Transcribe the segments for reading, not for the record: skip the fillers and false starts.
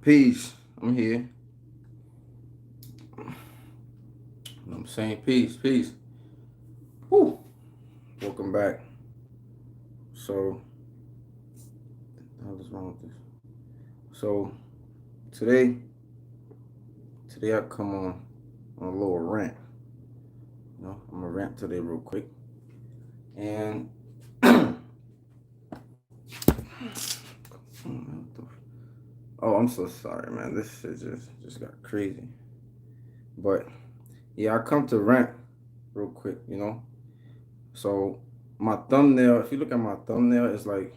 Peace. I'm here. You know what I'm saying? Peace, peace. Whew. Welcome back. So, what the hell is wrong with this? So, today, today I come on a little rant. I'm gonna rant today real quick. And oh, I'm so sorry, man. This shit just got crazy. But yeah, I come to rant real quick. So my thumbnail, if you look at my thumbnail, it's like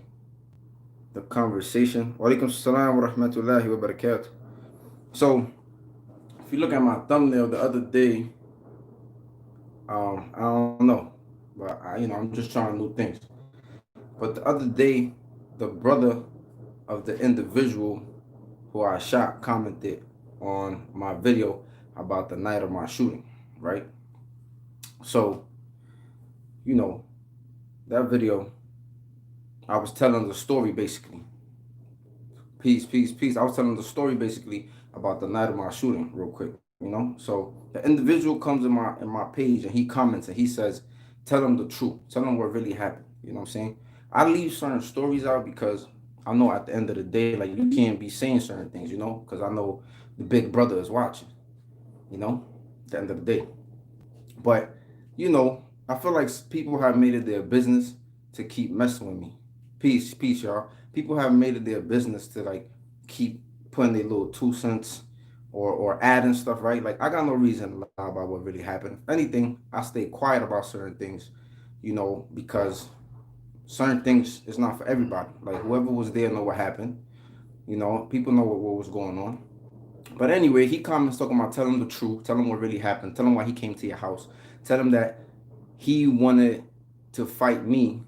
the conversation. Wa alaikum salam wa rahmatullahi wa barakatuh. So if you look at my thumbnail the other day, I don't know, but I'm just trying new things. But the other day, the brother of the individual who I shot commented on my video about the night of my shooting, right? So, you know, that video, I was telling the story basically. Peace, peace, peace. I was telling the story basically about the night of my shooting, real quick. So the individual comes in my page and he comments and he says, "Tell them the truth. Tell them what really happened." You know what I'm saying? I leave certain stories out because I know at the end of the day, like you can't be saying certain things, because I know the big brother is watching. You know, at the end of the day. But I feel like people have made it their business to keep messing with me. Peace, peace, y'all. People have made it their business to like keep putting their little 2 cents or adding stuff, right? Like I got no reason to lie about what really happened. If anything, I stay quiet about certain things, because certain things is not for everybody. Like whoever was there know what happened. People know what was going on. But anyway, he comments talking about tell him the truth, tell him what really happened, tell him why he came to your house, tell him that he wanted to fight me,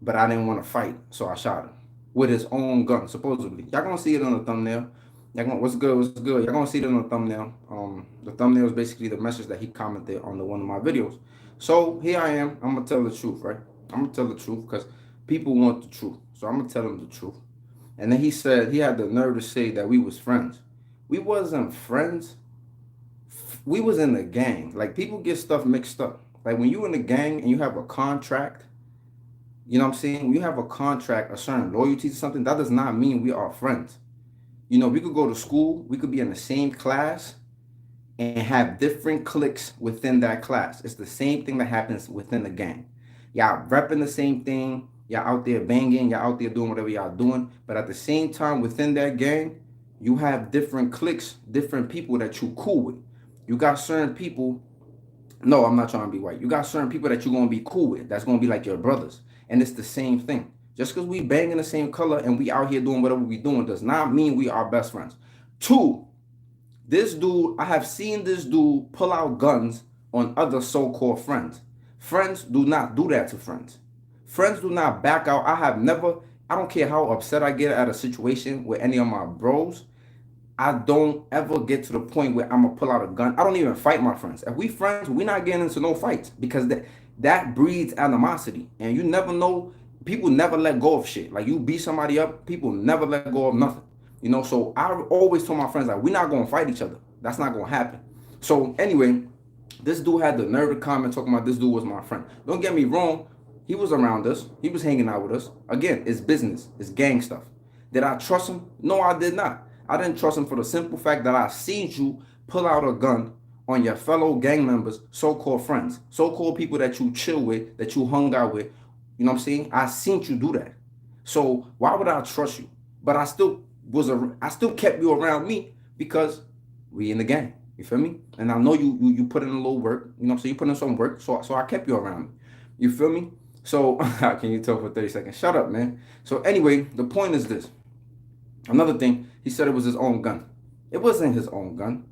but I didn't want to fight, so I shot him with his own gun, supposedly. Y'all gonna see it on the thumbnail. What's good, what's good? Y'all gonna see it on the thumbnail. The thumbnail is basically the message that he commented on one of my videos. So here I am. I'm gonna tell the truth, right? I'm gonna tell the truth because people want the truth. So I'm gonna tell them the truth. And then he said he had the nerve to say that we was friends. We wasn't friends. We was in a gang. Like people get stuff mixed up. Like when you in a gang and you have a contract, you know what I'm saying? When you have a contract, a certain loyalty to something, that does not mean we are friends. We could go to school, we could be in the same class and have different cliques within that class. It's the same thing that happens within the gang. Y'all repping the same thing, y'all out there banging, y'all out there doing whatever y'all doing, but at the same time within that gang, you have different cliques, different people that you cool with. You got certain people. No, I'm not trying to be white. You got certain people that you're gonna be cool with. That's gonna be like your brothers, and it's the same thing. Just because we bang in the same color and we out here doing whatever we doing does not mean we are best friends. Two, this dude, I have seen this dude pull out guns on other so-called friends. Friends do not do that to friends. Friends do not back out. I don't care how upset I get at a situation with any of my bros. I don't ever get to the point where I'm gonna pull out a gun. I don't even fight my friends. If we friends, we're not getting into no fights because that breeds animosity. And you never know, people never let go of shit. Like you beat somebody up, people never let go of nothing. So I always told my friends like we're not gonna fight each other. That's not gonna happen. So anyway, this dude had the nerve to comment talking about this dude was my friend. Don't get me wrong, he was around us, he was hanging out with us. Again, it's business, it's gang stuff. Did I trust him? No, I did not. I didn't trust him for the simple fact that I seen you pull out a gun on your fellow gang members, so-called friends, so-called people that you chill with, that you hung out with. You know what I'm saying? I seen you do that. So why would I trust you? But I still kept you around me because we in the gang. You feel me? And I know you put in a little work. You know what I'm saying? You put in some work. So I kept you around me. You feel me? So how can you talk for 30 seconds? Shut up, man. So anyway, the point is this. Another thing, he said it was his own gun. It wasn't his own gun.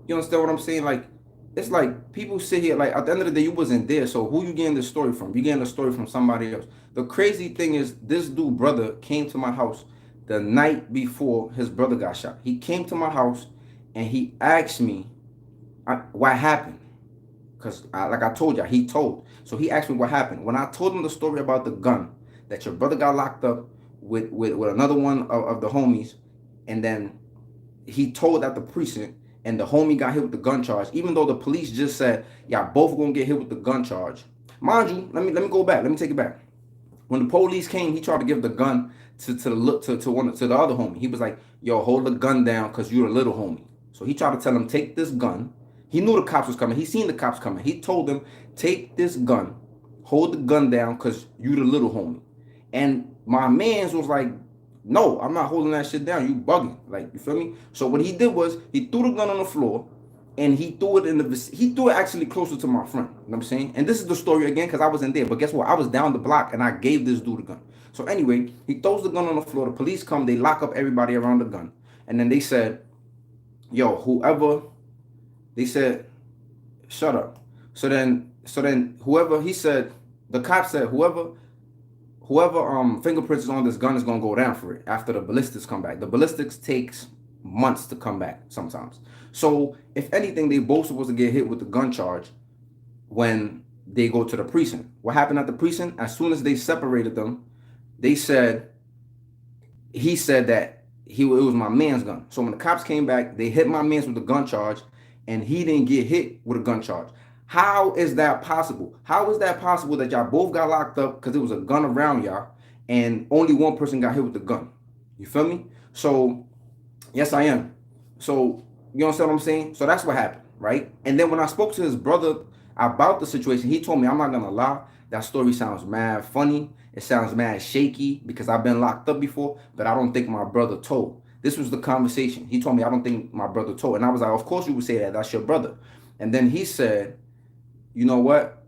You understand what I'm saying? Like, it's like people sit here, like, at the end of the day, you wasn't there. So who you getting the story from? You getting the story from somebody else. The crazy thing is, this dude brother came to my house the night before his brother got shot. He came to my house and he asked me what happened. Because, like I told you, he told. So he asked me what happened. When I told him the story about the gun, that your brother got locked up with another one of the homies, and then he told at the precinct, and the homie got hit with the gun charge, even though the police just said, y'all both gonna get hit with the gun charge. Mind you, let me go back. Let me take it back. When the police came, he tried to give the gun to the other homie. He was like, "Yo, hold the gun down, cause you're a little homie." So he tried to tell him, "Take this gun." He knew the cops was coming. He seen the cops coming. He told them, "Take this gun, hold the gun down, cause you the little homie." And my man's was like, "No, I'm not holding that shit down. You bugging." Like, you feel me? So what he did was he threw the gun on the floor, and he threw it actually closer to my front. You know what I'm saying? And this is the story again, because I wasn't there. But guess what? I was down the block, and I gave this dude the gun. So anyway, he throws the gun on the floor. The police come. They lock up everybody around the gun. And then they said, "Yo, whoever," they said, "Shut up." So then whoever, he said, the cop said, whoever fingerprints is on this gun is gonna go down for it after the ballistics come back. The ballistics takes months to come back sometimes. So if anything, they both supposed to get hit with the gun charge when they go to the precinct. What happened at the precinct? As soon as they separated them, he said that it was my man's gun. So when the cops came back, they hit my man's with the gun charge, and he didn't get hit with a gun charge. How is that possible? How is that possible that y'all both got locked up because there was a gun around y'all, and only one person got hit with the gun? You feel me? So yes, I am. So you understand what I'm saying? So that's what happened, right? And then when I spoke to his brother about the situation, he told me, "I'm not gonna lie, that story sounds mad funny. It sounds mad shaky because I've been locked up before, but I don't think my brother told." This was the conversation. He told me, "I don't think my brother told." And I was like, "Of course you would say that. That's your brother." And then he said, "You know what?"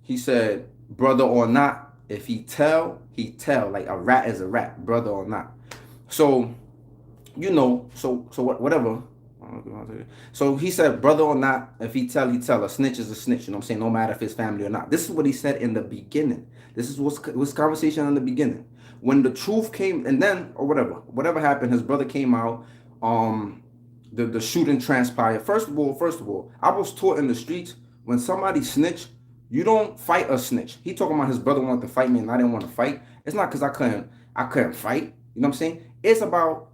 He said, "Brother or not, if he tell, he tell. Like a rat is a rat, brother or not." So, whatever. So he said, "Brother or not, if he tell, he tell. A snitch is a snitch." You know what I'm saying? No matter if it's family or not. This is what he said in the beginning. This is was conversation in the beginning. When the truth came, and then, or whatever happened, his brother came out. The shooting transpired. First of all, I was taught in the streets, when somebody snitch, you don't fight a snitch. He talking about his brother wanted to fight me and I didn't want to fight. It's not because I couldn't fight. You know what I'm saying? It's about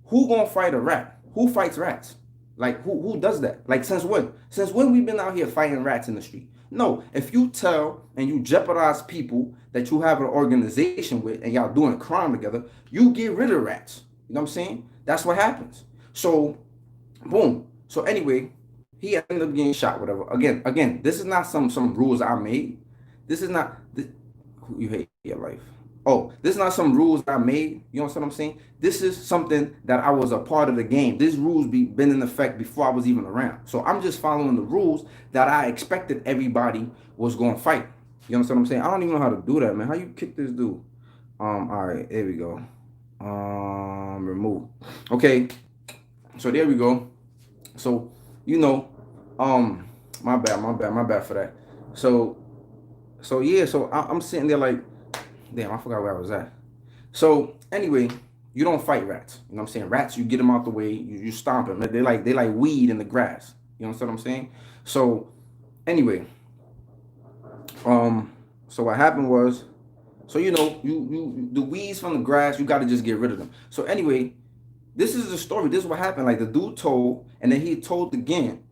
who gonna fight a rat? Who fights rats? Like who does that? Like since when? Since when we've been out here fighting rats in the street? No, if you tell and you jeopardize people that you have an organization with and y'all doing crime together, you get rid of rats. You know what I'm saying? That's what happens. So, boom. So anyway, he ended up getting shot, whatever. Again, this is not some rules I made. This is not you hate your life. Oh, this is not some rules I made. You know what I'm saying? This is something that I was a part of the game. These rules been in effect before I was even around. So I'm just following the rules that I expected everybody was going to fight. You understand what I'm saying? I don't even know how to do that, man. How you kick this dude? All right, there we go. Remove. Okay, so there we go. So my bad for that. So yeah, so I'm sitting there like, damn, I forgot where I was at. So anyway, you don't fight rats. You know what I'm saying? Rats, you get them out the way, you stomp them. They like weed in the grass. You know what I'm saying? So anyway, so what happened was, so you the weeds from the grass, you got to just get rid of them. So anyway, this is the story. This is what happened. Like the dude told, and then he told again.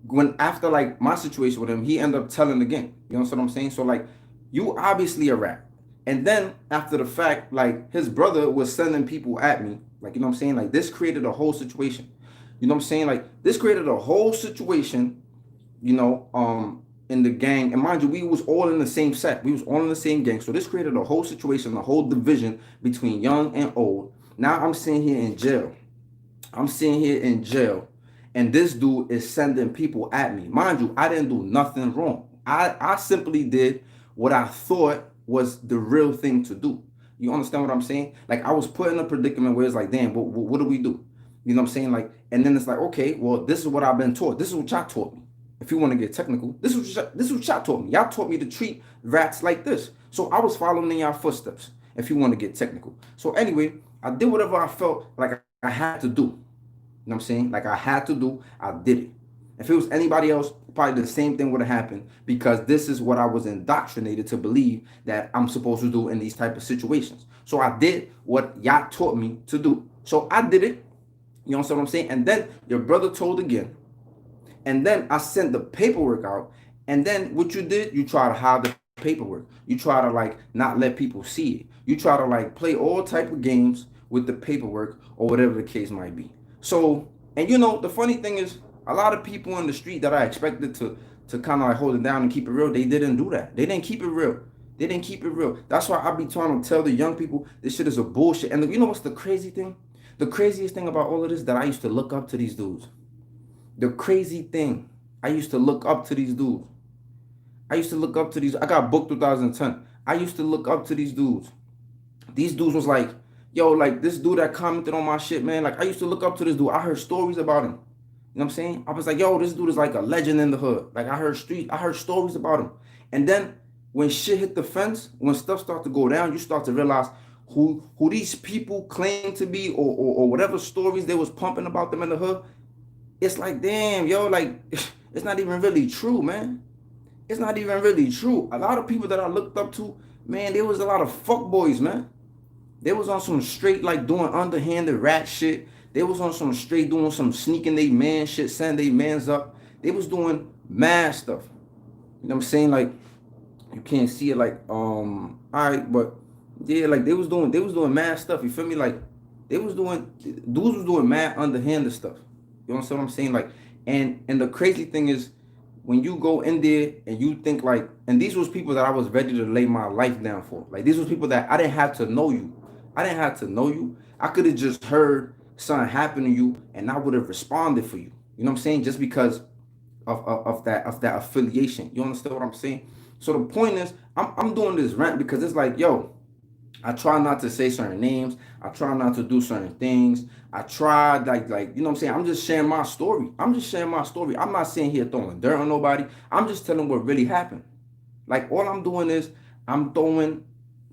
When after like my situation with him, he ended up telling again. You know what I'm saying? So like, you obviously a rat. And then after the fact, like his brother was sending people at me. Like, you know what I'm saying? Like this created a whole situation. You know what I'm saying? Like this created a whole situation, in the gang. And mind you, we was all in the same set. We was all in the same gang. So this created a whole situation, a whole division between young and old. Now I'm sitting here in jail. And this dude is sending people at me. Mind you, I didn't do nothing wrong. I simply did what I thought was the real thing to do. You understand what I'm saying? Like I was put in a predicament where it's like, damn, what do we do? You know what I'm saying? Like, and then it's like, okay, well, this is what I've been taught. This is what y'all taught me. If you want to get technical, this is what y'all taught me. Y'all taught me to treat rats like this. So I was following in y'all footsteps, if you want to get technical. So anyway, I did whatever I felt like I had to do. You know what I'm saying? Like I had to do, I did it. If it was anybody else, probably the same thing would have happened, because this is what I was indoctrinated to believe that I'm supposed to do in these type of situations. So I did what y'all taught me to do. So I did it. You know what I'm saying? And then your brother told again. And then I sent the paperwork out. And then what you did, you try to hide the paperwork. You try to like not let people see it. You try to like play all type of games with the paperwork or whatever the case might be. So, and you know, the funny thing is, a lot of people in the street that I expected to kind of like hold it down and keep it real, they didn't do that. They didn't keep it real. They didn't keep it real. That's why I be trying to tell the young people this shit is a bullshit. And you know what's the crazy thing? The craziest thing about all of this that I used to look up to these dudes. The crazy thing, I used to look up to these dudes. I used to look up to these. I got booked 2010. I used to look up to these dudes. These dudes was like, yo, like this dude that commented on my shit, man. Like I used to look up to this dude. I heard stories about him. You know what I'm saying? I was like, yo, this dude is like a legend in the hood. Like I heard stories about him. And then when shit hit the fence, when stuff starts to go down, you start to realize who these people claim to be or whatever stories they was pumping about them in the hood. It's like, damn, yo, like it's not even really true, man. It's not even really true. A lot of people that I looked up to, man, there was a lot of fuck boys, man. They was on some straight like doing underhanded rat shit. They was on some straight doing some sneaking they man shit, sending they mans up. They was doing mad stuff. You know what I'm saying? Like you can't see it like all right, but yeah, like they was doing mad stuff. You feel me? Like they was doing dudes was doing mad underhanded stuff. You know what I'm saying? Like and the crazy thing is when you go in there and you think like, and these was people that I was ready to lay my life down for. Like these was people that I didn't have to know you. I didn't have to know you. I could have just heard something happen to you and I would have responded for you. You know what I'm saying? Just because of that affiliation. You understand what I'm saying? So the point is, I'm doing this rant because it's like, yo, I try not to say certain names. I try not to do certain things. I try like you know what I'm saying. I'm just sharing my story. I'm just sharing my story. I'm not sitting here throwing dirt on nobody. I'm just telling what really happened. Like all I'm doing is I'm throwing,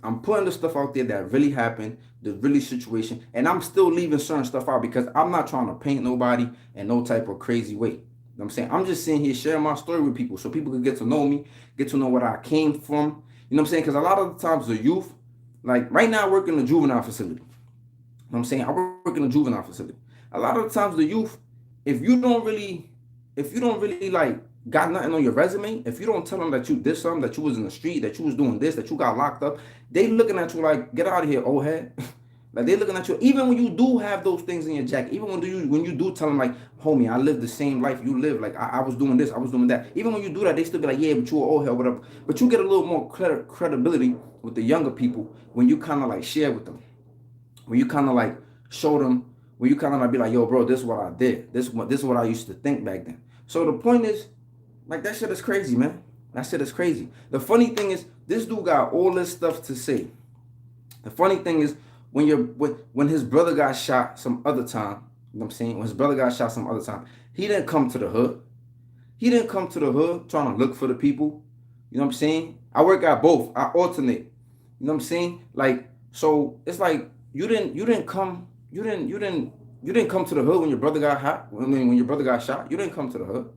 I'm putting the stuff out there that really happened, the really situation, and I'm still leaving certain stuff out because I'm not trying to paint nobody in no type of crazy way. You know what I'm saying? I'm just sitting here sharing my story with people so people can get to know me, get to know what I came from. You know what I'm saying? Because a lot of the times the youth, like right now I work in a juvenile facility. You know what I'm saying? I work in a juvenile facility. A lot of the times the youth, if you don't really, if you don't really like got nothing on your resume, if you don't tell them that you did something, that you was in the street, that you was doing this, that you got locked up, they looking at you like, get out of here, old head. Like they looking at you, even when you do have those things in your jacket, even when you do tell them like, homie, I lived the same life you live. Like I was doing this, I was doing that. Even when you do that, they still be like, yeah, but you an old head, whatever. But you get a little more credibility with the younger people when you kind of like share with them, when you kind of like show them, when you kind of like be like, yo, bro, this is what I did. This is what I used to think back then. So the point is, like that shit is crazy, man. That shit is crazy. The funny thing is, this dude got all this stuff to say. The funny thing is, when his brother got shot some other time, you know what I'm saying? When his brother got shot some other time, he didn't come to the hood. He didn't come to the hood trying to look for the people. You know what I'm saying? I work at both. I alternate. You know what I'm saying? Like, so it's like you didn't come to the hood when your brother got hot. When your brother got shot, you didn't come to the hood.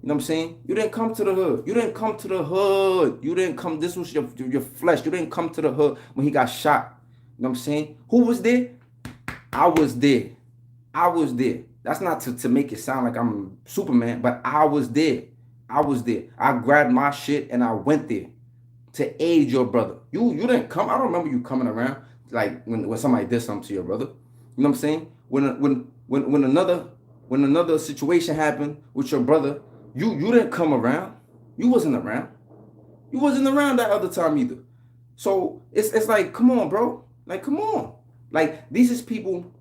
You know what I'm saying? You didn't come to the hood. You didn't come to the hood. You didn't come. This was your flesh. You didn't come to the hood when he got shot. You know what I'm saying? Who was there? I was there. I was there. That's not to make it sound like I'm Superman, but I was there. I was there. I grabbed my shit and I went there to aid your brother. You didn't come. I don't remember you coming around like when somebody did something to your brother. You know what I'm saying? When another situation happened with your brother, you didn't come around. You wasn't around. You wasn't around that other time either. So it's like, come on, bro. Like, come on. Like, these is people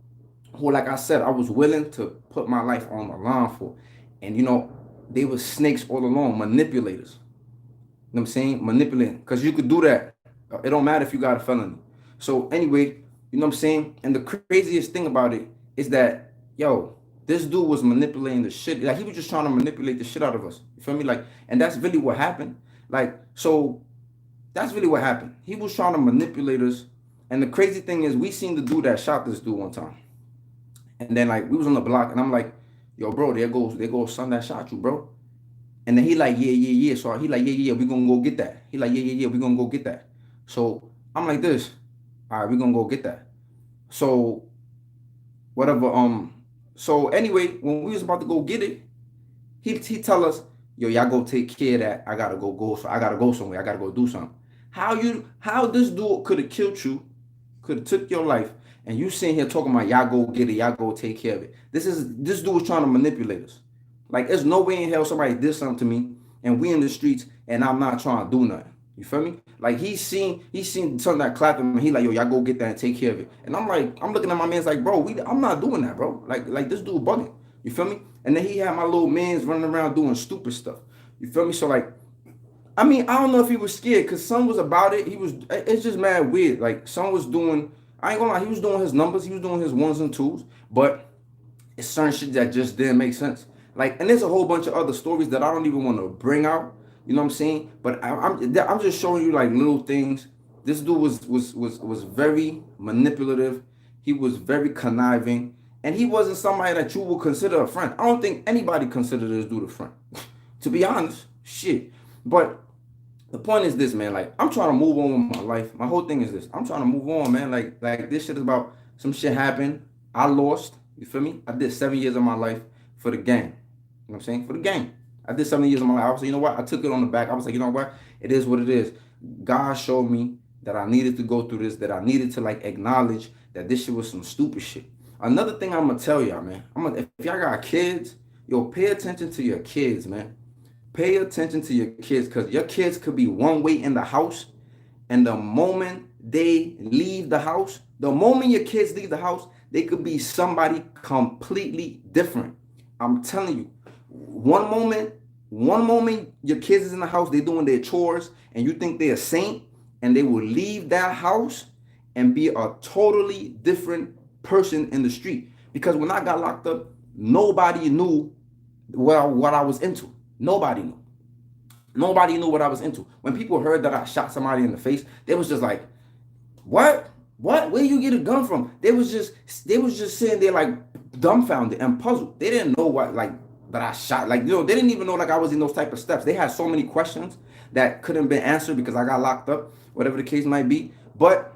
who, like I said, I was willing to put my life on the line for. And, you know, they were snakes all along, manipulators. You know what I'm saying? Manipulating. Because you could do that. It don't matter if you got a felony. So, anyway, you know what I'm saying? And the craziest thing about it is that, yo, this dude was manipulating the shit. Like, he was just trying to manipulate the shit out of us. You feel me? Like, and that's really what happened. Like, so that's really what happened. He was trying to manipulate us. And the crazy thing is, we seen the dude that shot this dude one time. And then like we was on the block, and I'm like, yo, bro, there goes son that shot you, bro. And then he like, yeah. So he like, yeah, we gonna go get that. He like, yeah, we gonna go get that. So I'm like this, all right, we gonna go get that. So whatever, So anyway, when we was about to go get it, he tell us, yo, y'all go take care of that. I gotta go somewhere. I gotta go do something. How this dude could have killed you, could have took your life, and you sitting here talking about y'all go get it, y'all go take care of it. This dude was trying to manipulate us. Like there's no way in hell somebody did something to me and we in the streets and I'm not trying to do nothing. You feel me? Like he seen something that clapped him and he like, yo, y'all go get that and take care of it. And I'm like, I'm looking at my man's like, bro, I'm not doing that, bro. Like this dude bugging. You feel me? And then he had my little mans running around doing stupid stuff. You feel me? So like, I mean, I don't know if he was scared because son was about it. It's just mad weird. Like son was doing, I ain't gonna lie, he was doing his numbers, he was doing his ones and twos, but it's certain shit that just didn't make sense. Like, and there's a whole bunch of other stories that I don't even want to bring out. You know what I'm saying? But I'm just showing you like little things. This dude was very manipulative. He was very conniving, and he wasn't somebody that you would consider a friend. I don't think anybody considered this dude a friend, to be honest. Shit. But the point is this, man. Like, I'm trying to move on with my life. My whole thing is this. I'm trying to move on, man. Like this shit is about some shit happened. I lost. You feel me? I did 7 years of my life for the gang. You know what I'm saying? For the gang. I did 7 years of my life. I was like, you know what? I took it on the back. I was like, you know what? It is what it is. God showed me that I needed to go through this, that I needed to like acknowledge that this shit was some stupid shit. Another thing I'm gonna tell y'all, man. If y'all got kids, yo, pay attention to your kids, man. Pay attention to your kids because your kids could be one way in the house, and the moment they leave the house, the moment your kids leave the house, they could be somebody completely different. I'm telling you, one moment your kids is in the house, they doing their chores, and you think they're a saint, and they will leave that house and be a totally different person in the street. Because when I got locked up, nobody knew what I was into. Nobody knew. Nobody knew what I was into. When people heard that I shot somebody in the face, they was just like, what? What? Where you get a gun from? They was just sitting there like dumbfounded and puzzled. They didn't know what like that I shot. Like, they didn't even know like I was in those type of steps. They had so many questions that couldn't be answered because I got locked up, whatever the case might be. But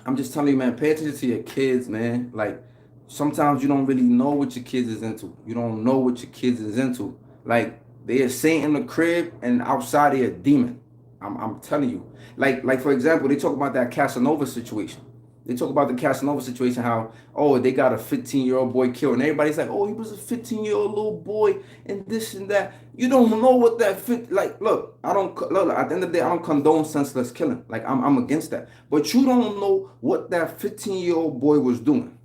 I'm just telling you, man, pay attention to your kids, man. Like, sometimes you don't really know what your kids is into. You don't know what your kids is into. Like, they are saint in the crib and outside they're a demon. I'm telling you. Like for example, they talk about that Casanova situation. They talk about the Casanova situation, how, oh, they got a 15-year-old boy killed. And everybody's like, oh, he was a 15-year-old little boy and this and that. You don't know what that look, at the end of the day, I don't condone senseless killing. Like, I'm against that. But you don't know what that 15-year-old boy was doing.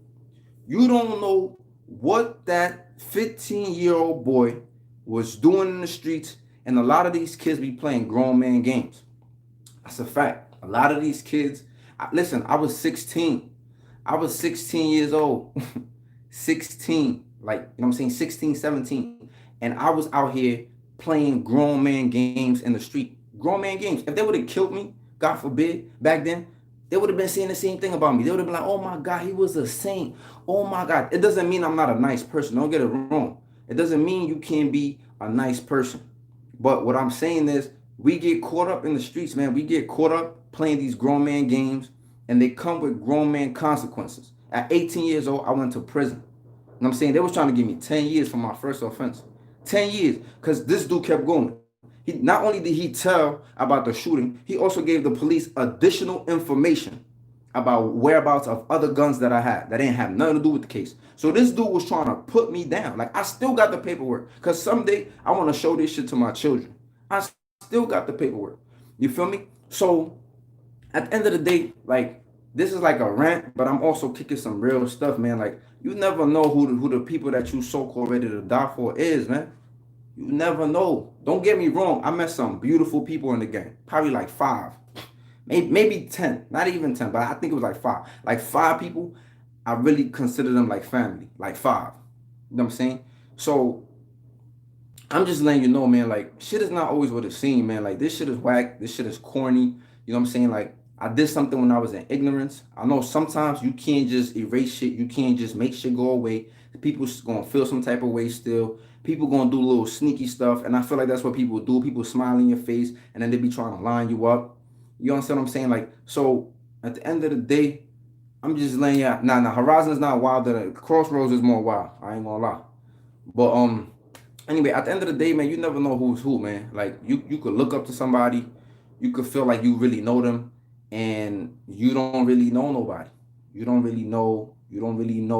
You don't know what that 15-year-old boy was doing in the streets. And a lot of these kids be playing grown man games. That's a fact. A lot of these kids, listen, I was 16. I was 16 years old. 16. Like, you know what I'm saying? 16, 17. And I was out here playing grown man games in the street. Grown man games. If they would have killed me, God forbid, back then, they would have been saying the same thing about me. They would have been like, oh my God, he was a saint. Oh my God. It doesn't mean I'm not a nice person. Don't get it wrong. It doesn't mean you can't be a nice person. But what I'm saying is, we get caught up in the streets, man. We get caught up playing these grown man games, and they come with grown man consequences. At 18 years old, I went to prison. You know what I'm saying? They was trying to give me 10 years for my first offense. 10 years, because this dude kept going. Not only did he tell about the shooting, he also gave the police additional information about whereabouts of other guns that I had that didn't have nothing to do with the case. So this dude was trying to put me down. Like, I still got the paperwork, because someday I want to show this shit to my children. I still got the paperwork. You feel me? So at the end of the day, like, this is like a rant, but I'm also kicking some real stuff, man. Like, you never know who the people that you so-called ready to die for is, man. You never know. Don't get me wrong. I met some beautiful people in the game. Probably like 5. Maybe 10. Not even 10, but I think it was like 5. Like 5 people, I really consider them like family. Like 5. You know what I'm saying? So I'm just letting you know, man, like, shit is not always what it seems, man. Like, this shit is whack. This shit is corny. You know what I'm saying? Like, I did something when I was in ignorance. I know sometimes you can't just erase shit. You can't just make shit go away. People's going to feel some type of way still. People going to do little sneaky stuff. And I feel like that's what people do. People smile in your face, and then they be trying to line you up. You understand what I'm saying? Like, so at the end of the day, I'm just laying out. Nah, Horizon is not wilder than Crossroads is more wild. I ain't gonna lie. But anyway, at the end of the day, man, you never know who's who, man. Like you could look up to somebody, you could feel like you really know them, and you don't really know nobody. You don't really know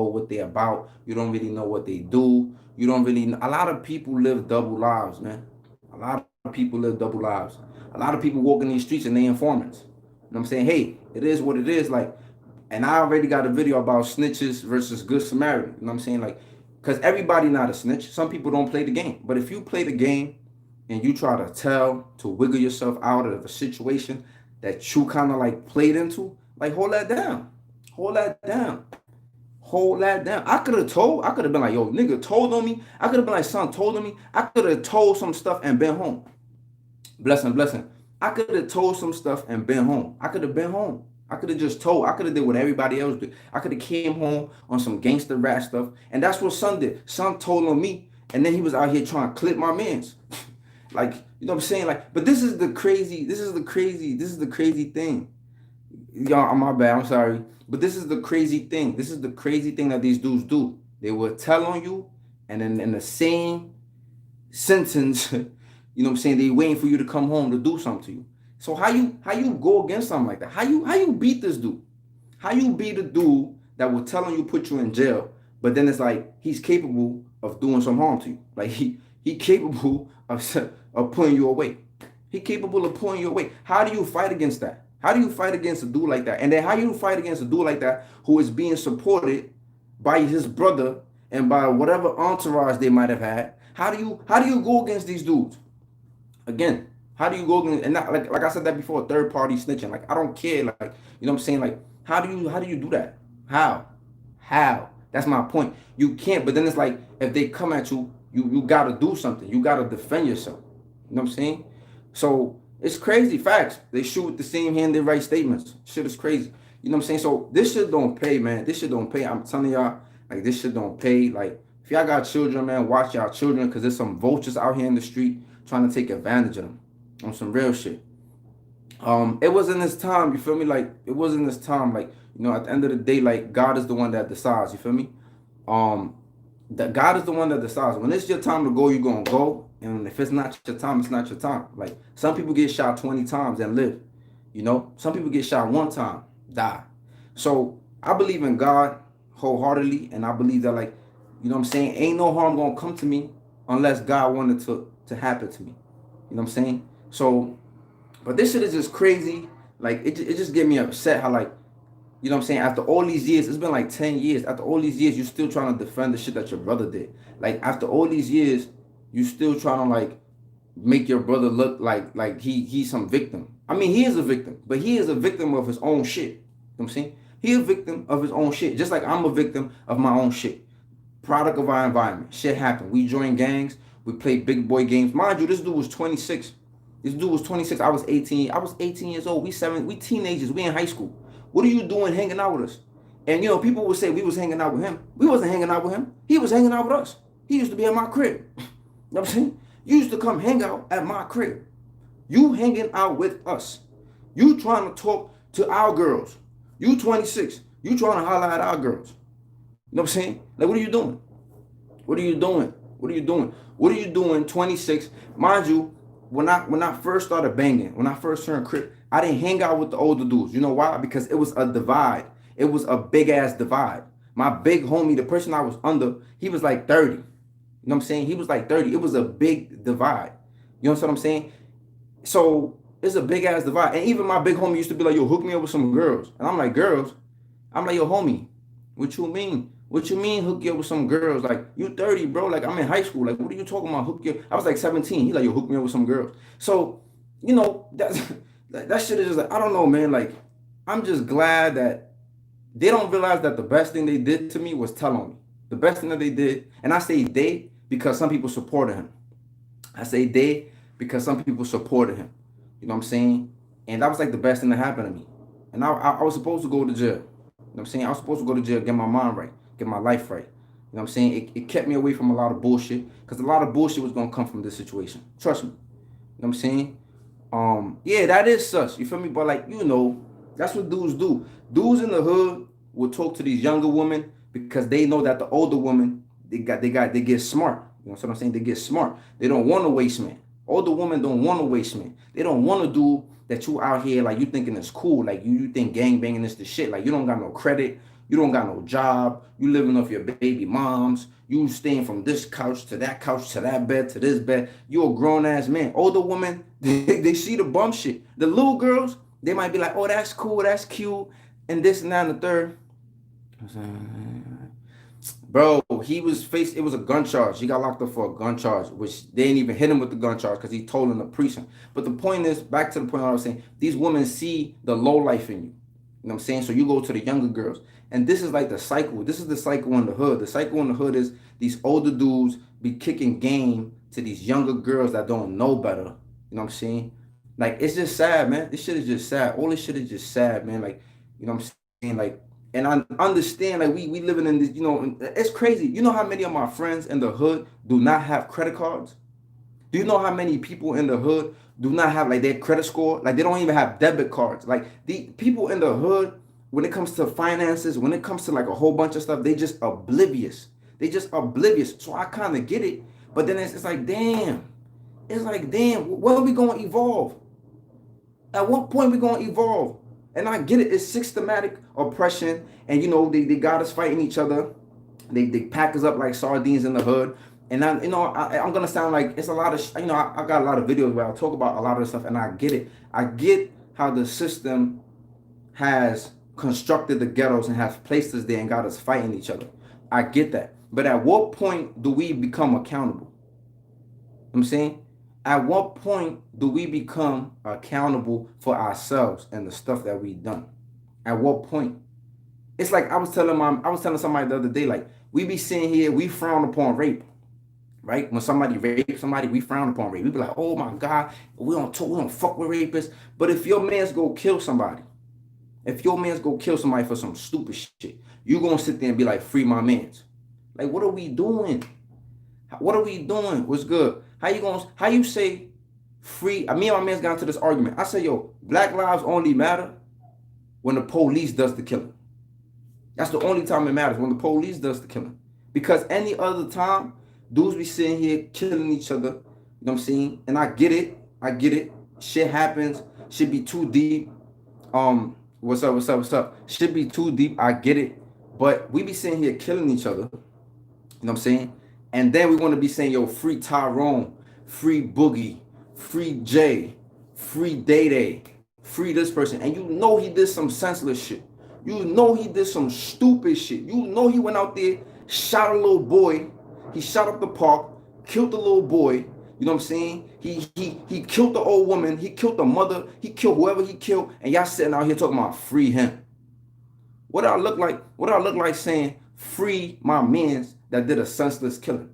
what they're about. You don't really know what they do. You don't really A lot of people live double lives, man. A lot of people live double lives. A lot of people walk in these streets and they informants. You know what I'm saying? Hey, it is what it is. Like, and I already got a video about snitches versus good Samaritan. You know what I'm saying? Like, because everybody not a snitch. Some people don't play the game. But if you play the game and you try to wiggle yourself out of a situation that you kind of like played into, like hold that down. Hold that down. Hold that down. I could have been like, yo, nigga told on me. I could have been like, son told on me. I could have told some stuff and been home. Blessing, blessing. I could have told some stuff and been home. I could have been home. I could have just told. I could have did what everybody else did. I could have came home on some gangster rat stuff. And that's what son did. Son told on me. And then he was out here trying to clip my mans. Like, you know what I'm saying? Like, but this is the crazy thing. Y'all, my bad, I'm sorry. But this is the crazy thing. This is the crazy thing that these dudes do. They will tell on you, and then in the same sentence, you know what I'm saying, they waiting for you to come home to do something to you. So how you go against something like that? How you beat this dude? How you beat a dude that will tell on you, put you in jail, but then it's like he's capable of doing some harm to you. Like he capable of pulling you away. He capable of pulling you away. How do you fight against that? How do you fight against a dude like that? And then how do you fight against a dude like that who is being supported by his brother and by whatever entourage they might have had? How do you go against these dudes? Again, how do you go against, and not, like I said that before, third party snitching? Like I don't care. Like, you know what I'm saying? Like how do you do that? How? How? That's my point. You can't. But then it's like if they come at you, you gotta do something. You gotta defend yourself. You know what I'm saying? So it's crazy. Facts. They shoot with the same hand they write statements. Shit is crazy. You know what I'm saying? So this shit don't pay, man. This shit don't pay. I'm telling y'all, like this shit don't pay. Like if y'all got children, man, watch y'all children, because there's some vultures out here in the street trying to take advantage of them on some real shit. It wasn't this time, you feel me? Like it wasn't this time. Like, you know, at the end of the day, like God is the one that decides, you feel me? That God is the one that decides. When it's your time to go, you're gonna go. And if it's not your time, it's not your time. Like some people get shot 20 times and live. You know, some people get shot one time, die. So I believe in God wholeheartedly, and I believe that, like, you know what I'm saying, ain't no harm gonna come to me unless God wanted to happen to me. You know what I'm saying? So, but this shit is just crazy. Like it just get me upset how, like, you know what I'm saying, after all these years, it's been like 10 years. After all these years, you're still trying to defend the shit that your brother did. Like after all these years, you still trying to like make your brother look like he's some victim. I mean, he is a victim, but he is a victim of his own shit. You know what I'm saying? He a victim of his own shit, just like I'm a victim of my own shit. Product of our environment. Shit happened. We joined gangs. We played big boy games. Mind you, this dude was 26. This dude was 26. I was 18. I was 18 years old. We teenagers. We in high school. What are you doing hanging out with us? And you know, people would say we was hanging out with him. We wasn't hanging out with him. He was hanging out with us. He used to be at my crib. You know what I'm saying? You used to come hang out at my crib. You hanging out with us. You trying to talk to our girls. You 26. You trying to holler at our girls. You know what I'm saying? Like, what are you doing? What are you doing? What are you doing? What are you doing 26? Mind you, when I first started banging, when I first turned crip, I didn't hang out with the older dudes. You know why? Because it was a divide. It was a big ass divide. My big homie, the person I was under, he was like 30. You know what I'm saying? He was like 30. It was a big divide. You know what I'm saying? So it's a big ass divide. And even my big homie used to be like, yo, hook me up with some girls. And I'm like, girls? I'm like, yo, homie, what you mean? What you mean hook you up with some girls? Like, you 30, bro. Like, I'm in high school. Like, what are you talking about? Hook you? I was like 17. He like, yo, hook me up with some girls. So, you know, that shit is just like, I don't know, man. Like, I'm just glad that they don't realize that the best thing they did to me was tell on me. The best thing that they did, and I say they because some people supported him. I say they because some people supported him. You know what I'm saying? And that was like the best thing that happened to me. And I was supposed to go to jail. You know what I'm saying? I was supposed to go to jail, get my mind right, get my life right. You know what I'm saying? It kept me away from a lot of bullshit, because a lot of bullshit was going to come from this situation. Trust me. You know what I'm saying? Yeah, that is sus. You feel me? But like, you know, that's what dudes do. Dudes in the hood, will talk to these younger women because they know that the older women they get smart. You know what I'm saying? They get smart. They don't want to waste men. Older women don't want to waste men. They don't want to do that. You out here like you thinking it's cool. Like you think gang banging is the shit. Like you don't got no credit. You don't got no job. You living off your baby moms. You staying from this couch to that bed to this bed. You a grown ass man. Older women, they see the bum shit. The little girls, they might be like, oh, that's cool, that's cute, and this and that and the third. Bro, he was faced, it was a gun charge. He got locked up for a gun charge, which they didn't even hit him with the gun charge because he told in the precinct. But the point is, back to the point I was saying, these women see the low life in you. You know what I'm saying? So you go to the younger girls. And this is like the cycle. This is the cycle in the hood. The cycle in the hood is these older dudes be kicking game to these younger girls that don't know better. You know what I'm saying? Like, it's just sad, man. This shit is just sad. All this shit is just sad, man. Like, you know what I'm saying? Like, and I understand, like, we living in this, you know, it's crazy. You know how many of my friends in the hood do not have credit cards? Do you know how many people in the hood do not have, like, their credit score? Like, they don't even have debit cards. Like, the people in the hood, when it comes to finances, when it comes to, like, a whole bunch of stuff, they just oblivious. They just oblivious. So I kind of get it. But then it's like, damn. It's like, damn, when are we going to evolve? At what point we going to evolve? And I get it. It's systematic oppression. And, you know, they got us fighting each other. They pack us up like sardines in the hood. And, I'm going to sound like it's a lot of, I got a lot of videos where I talk about a lot of this stuff. And I get it. I get how the system has constructed the ghettos and has placed us there and got us fighting each other. I get that. But at what point do we become accountable? You know what I'm saying? At what point do we become accountable for ourselves and the stuff that we've done? At what point? It's like I was telling somebody the other day, like, we be sitting here, we frown upon rape, right? When somebody rapes somebody, we frown upon rape. We be like, oh my God, we don't fuck with rapists. But if your man's go kill somebody, for some stupid shit, you gonna sit there and be like, free my mans. Like, what are we doing? What are we doing? What's good? How you say free? Me and my man's got into this argument. I say, yo, black lives only matter when the police does the killing. That's the only time it matters, when the police does the killing. Because any other time, dudes be sitting here killing each other. You know what I'm saying? And I get it. Shit happens. Shit be too deep. What's up? Shit be too deep. I get it. But we be sitting here killing each other. You know what I'm saying? And then we want to be saying, yo, free Tyrone, free Boogie, free Jay, free Day Day, free this person. And you know he did some senseless shit. You know he did some stupid shit. You know he went out there, shot a little boy. He shot up the park, killed the little boy. You know what I'm saying? He killed the old woman. He killed the mother. He killed whoever he killed. And y'all sitting out here talking about free him. What do I look like? What do I look like saying free my mans that did a senseless killing?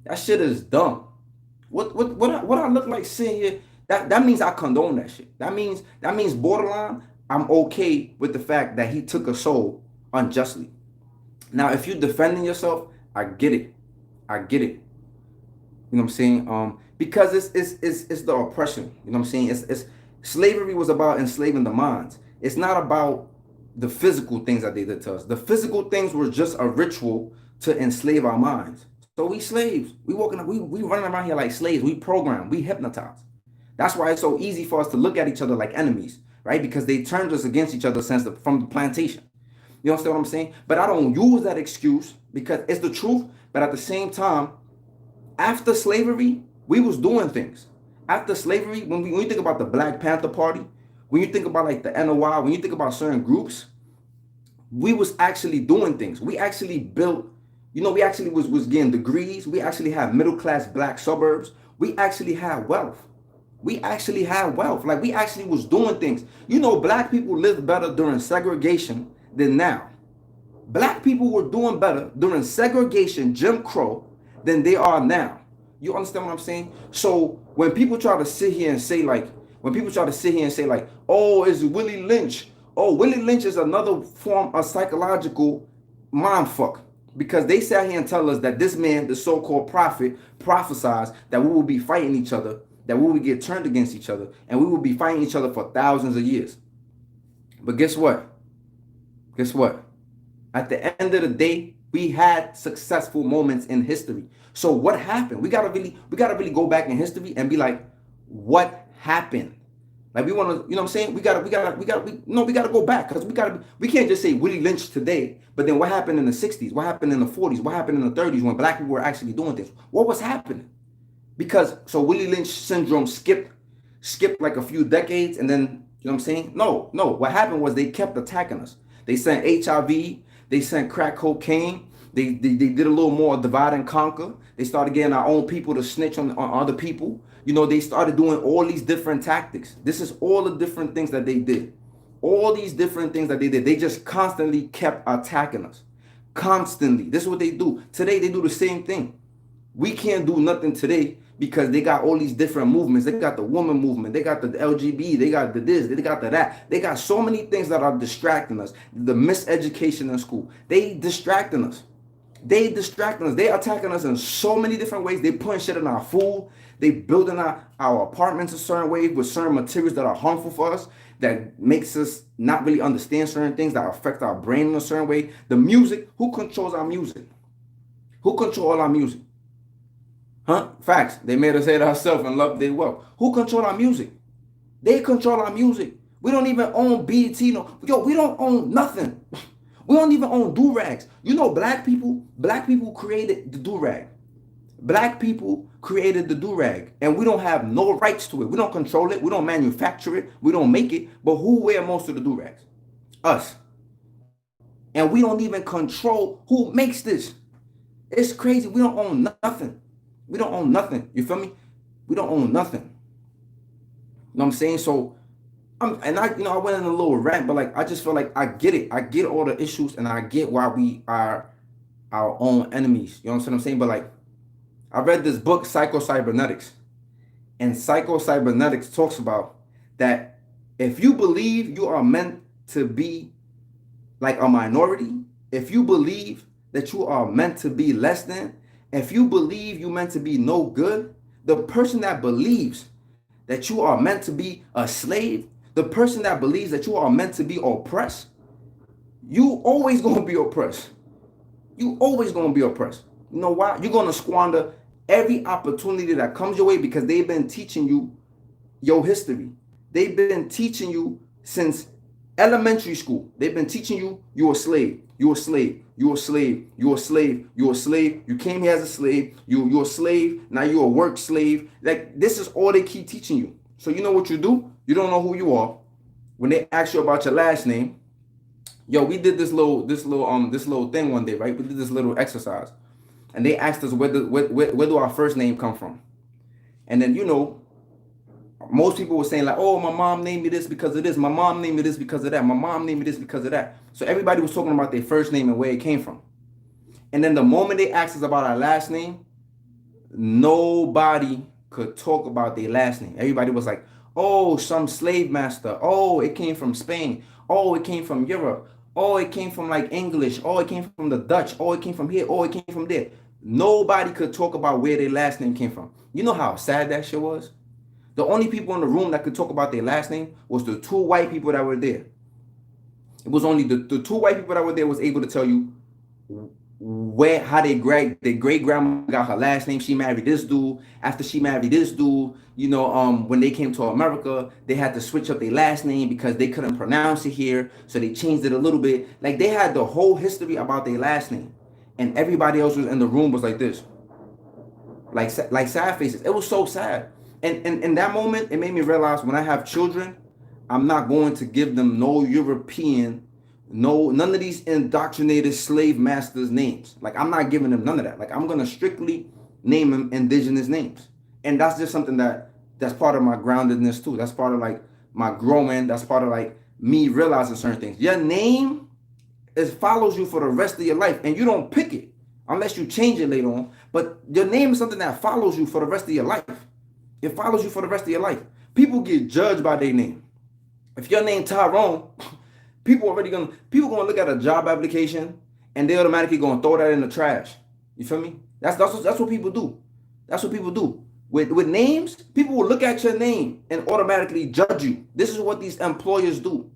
That shit is dumb. What I look like saying here? That means I condone that shit. That means borderline. I'm okay with the fact that he took a soul unjustly. Now, if you're defending yourself, I get it. You know what I'm saying? Because it's the oppression. You know what I'm saying? It's slavery was about enslaving the minds. It's not about the physical things that they did to us. The physical things were just a ritual to enslave our minds. So we slaves. We running around here like slaves. We program. We hypnotize. That's why it's so easy for us to look at each other like enemies, right? Because they turned us against each other from the plantation. You understand what I'm saying? But I don't use that excuse because it's the truth. But at the same time, after slavery, we was doing things. After slavery, when you think about the Black Panther Party, when you think about like the NOI, when you think about certain groups, we was actually doing things. We actually built, we actually was getting degrees. We actually had middle-class black suburbs. We actually had wealth. Like, we actually was doing things. Black people lived better during segregation than now. Black people were doing better during segregation, Jim Crow, than they are now. You understand what I'm saying? So when people try to sit here and say like, oh, it's Willie Lynch. Oh, Willie Lynch is another form of psychological mind fuck. Because they sat here and tell us that this man, the so-called prophet, prophesied that we will be fighting each other, that we will get turned against each other, and we will be fighting each other for thousands of years. But guess what? At the end of the day, we had successful moments in history. So what happened? We gotta really go back in history and be like, what happened? Like we want to, you know what I'm saying? We gotta go back because we can't just say Willie Lynch today, but then what happened in the 60s? What happened in the 40s? What happened in the 30s when black people were actually doing things? What was happening? Because so Willie Lynch syndrome skipped like a few decades and then you know what I'm saying? No. What happened was they kept attacking us. They sent HIV, they sent crack cocaine, they did a little more divide and conquer. They started getting our own people to snitch on other people. You know, they started doing all these different tactics. This is all the different things that they did. All these different things that they did. They just constantly kept attacking us. Constantly. This is what they do. Today they do the same thing. We can't do nothing today because they got all these different movements. They got the woman movement. They got the LGBT. They got the this. They got the that. They got so many things that are distracting us. The miseducation in school. They distracting us. They distracting us. They attacking us in so many different ways. They putting shit in our food. They building our apartments a certain way with certain materials that are harmful for us, that makes us not really understand certain things that affect our brain in a certain way. The music, who controls our music? Who controls our music? Huh? Facts. They made us hate ourselves and love their wealth. Who control our music? They control our music. We don't even own BET. No, yo, we don't own nothing. We don't even own do-rags. You know, black people created the do-rag. Black people created the do-rag. And we don't have no rights to it. We don't control it. We don't manufacture it. We don't make it. But who wear most of the do-rags? Us. And we don't even control who makes this. It's crazy. We don't own nothing. We don't own nothing. You feel me? We don't own nothing. You know what I'm saying? So, I went in a little rant, but like, I just feel like I get it. I get all the issues and I get why we are our own enemies. You know what I'm saying? But like, I read this book, Psycho-Cybernetics, and Psycho-Cybernetics talks about that if you believe you are meant to be like a minority, if you believe that you are meant to be less than, if you believe you're meant to be no good, the person that believes that you are meant to be a slave, the person that believes that you are meant to be oppressed, you always going to be oppressed. You always going to be oppressed. You know why? You're going to squander every opportunity that comes your way because they've been teaching you your history. They've been teaching you since elementary school. They've been teaching you you're a slave. You're a slave. You're a slave. You're a slave. You're a slave. You came here as a slave. You're a slave. Now you're a work slave. Like, this is all they keep teaching you. So you know what you do? You don't know who you are. When they ask you about your last name, yo, we did this little thing one day, right? We did this little exercise, and they asked us where do our first name come from? And then, you know, most people were saying like, oh, my mom named me this because of this. My mom named me this because of that. My mom named me this because of that. So everybody was talking about their first name and where it came from. And then the moment they asked us about our last name, nobody could talk about their last name. Everybody was like, oh, some slave master. Oh, it came from Spain. Oh, it came from Europe. Oh, it came from like English. Oh, it came from the Dutch. Oh, it came from here. Oh, it came from there. Nobody could talk about where their last name came from. You know how sad that shit was? The only people in the room that could talk about their last name was the two white people that were there. It was only the two white people that were there was able to tell you how their great grandma got her last name. She married this dude. After she married this dude, you know, when they came to America, they had to switch up their last name because they couldn't pronounce it here. So they changed it a little bit. Like, they had the whole history about their last name. And everybody else was in the room was like this. Like sad faces. It was so sad. And in that moment, it made me realize when I have children, I'm not going to give them no European, none of these indoctrinated slave masters' names. Like, I'm not giving them none of that. Like, I'm going to strictly name them indigenous names. And that's just something that's part of my groundedness too. That's part of like my growing. That's part of like me realizing certain things. Your name follows you for the rest of your life, and you don't pick it unless you change it later on. But your name is something that follows you for the rest of your life. It follows you for the rest of your life. People get judged by their name. If your name Tyrone, people gonna look at a job application and they automatically gonna throw that in the trash. You feel me? That's what people do. That's what people do. With names, people will look at your name and automatically judge you. This is what these employers do.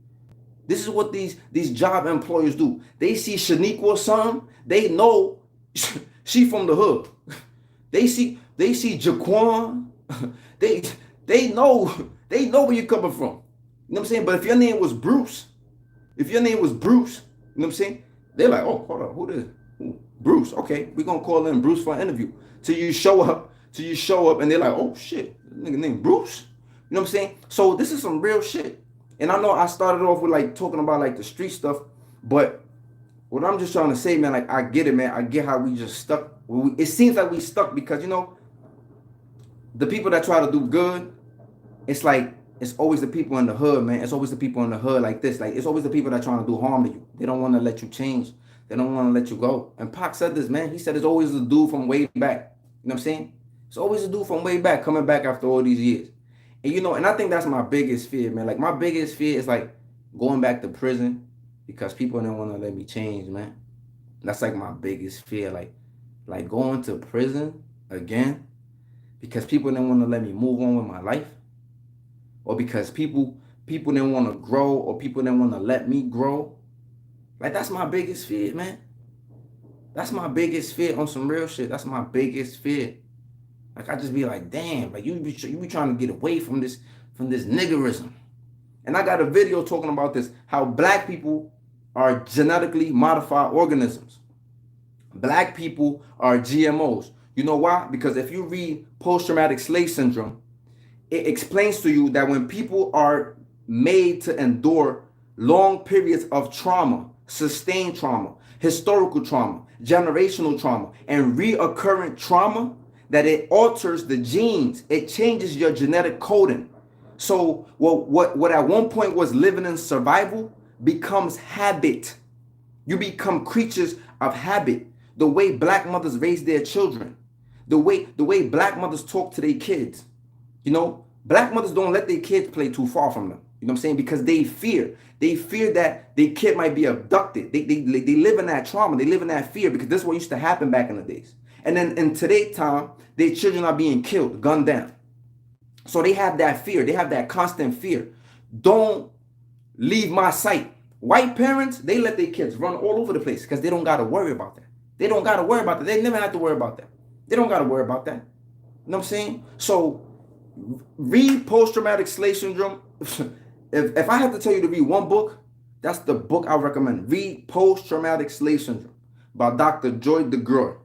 This is what these job employers do. They see Shaniqua or something, they know she from the hood. They see Jaquan. they they know where you're coming from. You know what I'm saying? But if your name was Bruce, you know what I'm saying? They're like, oh, hold on, who this? Who? Bruce. Okay, we're gonna call in Bruce for an interview. Till you show up, and they're like, oh shit, nigga named Bruce. You know what I'm saying? So this is some real shit. And I know I started off with like talking about like the street stuff, but what I'm just trying to say, man, like I get it, man. I get how we just stuck. It seems like we stuck because the people that try to do good, it's like it's always the people in the hood, man. It's always the people in the hood like this. Like it's always the people that trying to do harm to you. They don't want to let you change. They don't want to let you go. And Pac said this, man. He said it's always the dude from way back. You know what I'm saying? It's always a dude from way back coming back after all these years. And and I think that's my biggest fear, man. Like my biggest fear is like going back to prison because people don't want to let me change, man. That's like my biggest fear. Like going to prison again because people didn't want to let me move on with my life, or because people didn't want to grow, or people didn't want to let me grow. Like that's my biggest fear, man. That's my biggest fear on some real shit. That's my biggest fear. Like I just be like, damn, like you be trying to get away from this niggerism. And I got a video talking about this, how black people are genetically modified organisms. Black people are GMOs. You know why? Because if you read post-traumatic slave syndrome, it explains to you that when people are made to endure long periods of trauma, sustained trauma, historical trauma, generational trauma, and reoccurrent trauma, that it alters the genes. It changes your genetic coding. So what at one point was living in survival becomes habit. You become creatures of habit. The way black mothers raise their children, the way black mothers talk to their kids. Black mothers don't let their kids play too far from them. You know what I'm saying? Because they fear. They fear that their kid might be abducted. They live in that trauma. They live in that fear because this is what used to happen back in the days. And then in today's time, their children are being killed, gunned down. So they have that fear. They have that constant fear. Don't leave my sight. White parents, they let their kids run all over the place because they don't got to worry about that. They don't got to worry about that. They never have to worry about that. They don't got to worry about that. You know what I'm saying? So read post-traumatic slave syndrome. If I have to tell you to read one book, that's the book I recommend. Read Post-Traumatic Slave Syndrome by Dr. Joy DeGruy.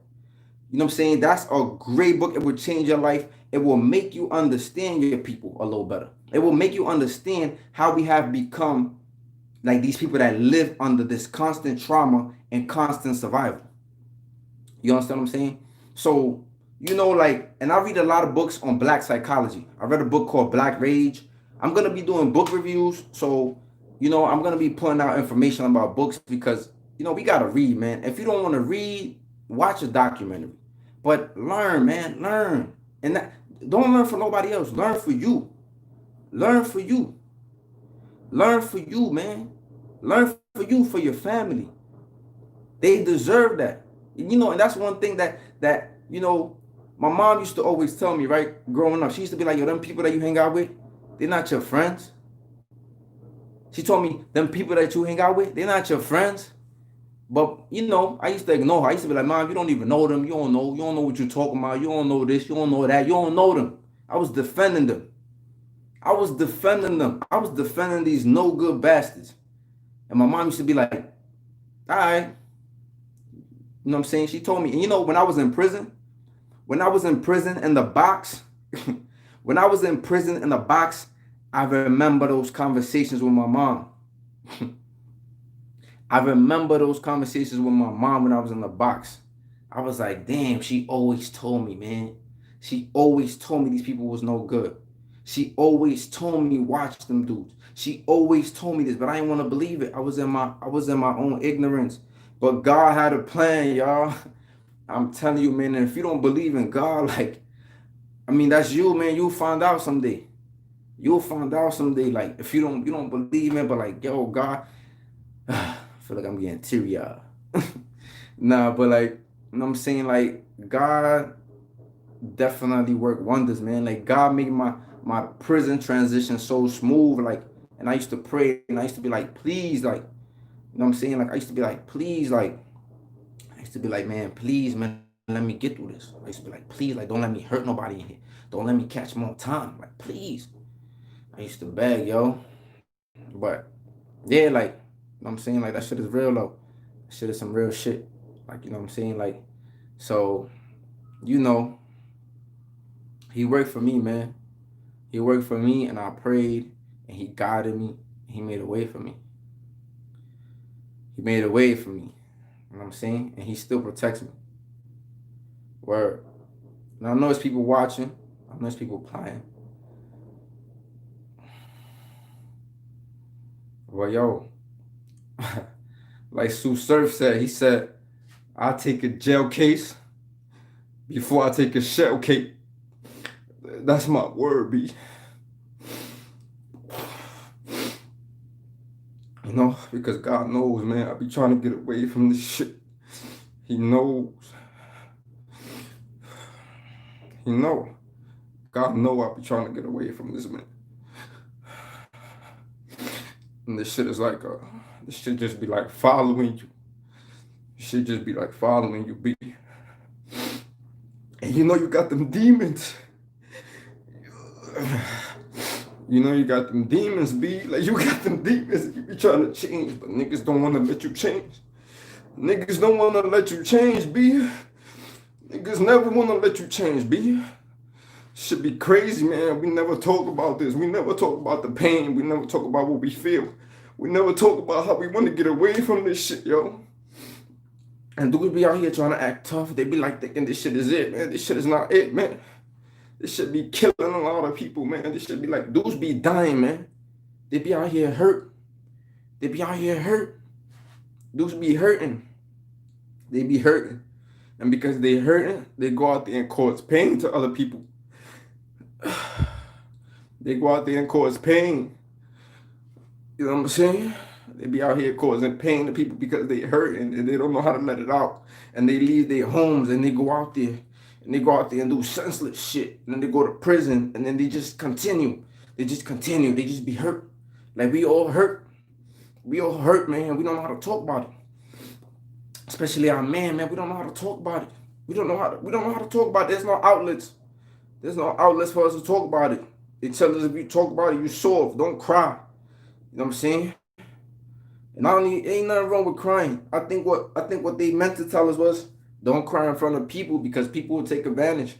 You know what I'm saying? That's a great book. It will change your life. It will make you understand your people a little better. It will make you understand how we have become like these people that live under this constant trauma and constant survival. You understand what I'm saying? So, and I read a lot of books on black psychology. I read a book called Black Rage. I'm going to be doing book reviews. So, I'm going to be putting out information about books because, we got to read, man. If you don't want to read, watch a documentary. But learn, man, learn. And don't learn for nobody else. Learn for you. Learn for you. Learn for you, man. Learn for you, for your family. They deserve that. And that's one thing that my mom used to always tell me, right, growing up. She used to be like, yo, them people that you hang out with, they're not your friends. She told me, them people that you hang out with, they're not your friends. But, I used to ignore her. I used to be like, Mom, you don't even know them. You don't know what you're talking about. You don't know this. You don't know that. You don't know them. I was defending them. I was defending these no good bastards. And my mom used to be like, all right. You know what I'm saying? She told me, and when I was in prison in the box, I remember those conversations with my mom. I remember those conversations with my mom when I was in the box. I was like, damn, she always told me, man. She always told me these people was no good. She always told me watch them dudes. She always told me this, but I didn't want to believe it. I was in my own ignorance. But God had a plan, y'all. I'm telling you, man, and if you don't believe in God, that's you, man. You'll find out someday. Like, if you don't believe, man, but like, yo, God, I feel like I'm getting teary-eyed. Nah, but like, you know what I'm saying? Like, God definitely worked wonders, man. Like, God made my prison transition so smooth. Like, And I used to pray, and I used to be like, please, like, you know what I'm saying? Like, I used to be like, please, like, I used to be like, man, please, man, let me get through this. I used to be like, please, like, don't let me hurt nobody in here. Don't let me catch more time. Like, please. I used to beg, yo. But yeah, like, you know what I'm saying? Like, that shit is real, though. That shit is some real shit. Like, you know what I'm saying? Like, so, you know, he worked for me, man. He worked for me, and I prayed, and he guided me. He made a way for me. He made a way for me. You know what I'm saying? And he still protects me. Word. And I know there's people watching. I know there's people playing. Well, yo, like Sue Surf said, he said, I take a jail case before I take a shell cake. That's my word, B. You know, because God knows, man, I be trying to get away from this shit. He knows. He know. God know I be trying to get away from this, man. And this shit is like, this shit just be like following you. This shit just be like following you, B. And you know you got them demons. You know you got them demons, B. Like you got them demons. You be trying to change, but niggas don't want to let you change. Niggas don't want to let you change, B. Niggas never want to let you change, B. Should be crazy, man. We never talk about this. We never talk about the pain. We never talk about what we feel. We never talk about how we want to get away from this shit, yo. And dudes be out here trying to act tough. They be like thinking this shit is it, man. This shit is not it, man. This shit be killing a lot of people, man. This shit be like, dudes be dying, man. They be out here hurt. They be out here hurt. Dudes be hurting. They be hurting. And because they hurting, they go out there and cause pain to other people. They go out there and cause pain. You know what I'm saying? They be out here causing pain to people because they hurting and they don't know how to let it out. And they leave their homes and they go out there and do senseless shit. And then they go to prison and then they just continue. They just continue. They just be hurt. Like we all hurt. We all hurt, man. We don't know how to talk about it. Especially our man. We don't know how to talk about it. We don't know how to talk about it. There's no outlets. There's no outlets for us to talk about it. They tell us if you talk about it, you soft. Don't cry. You know what I'm saying? And ain't nothing wrong with crying. I think what they meant to tell us was don't cry in front of people because people will take advantage.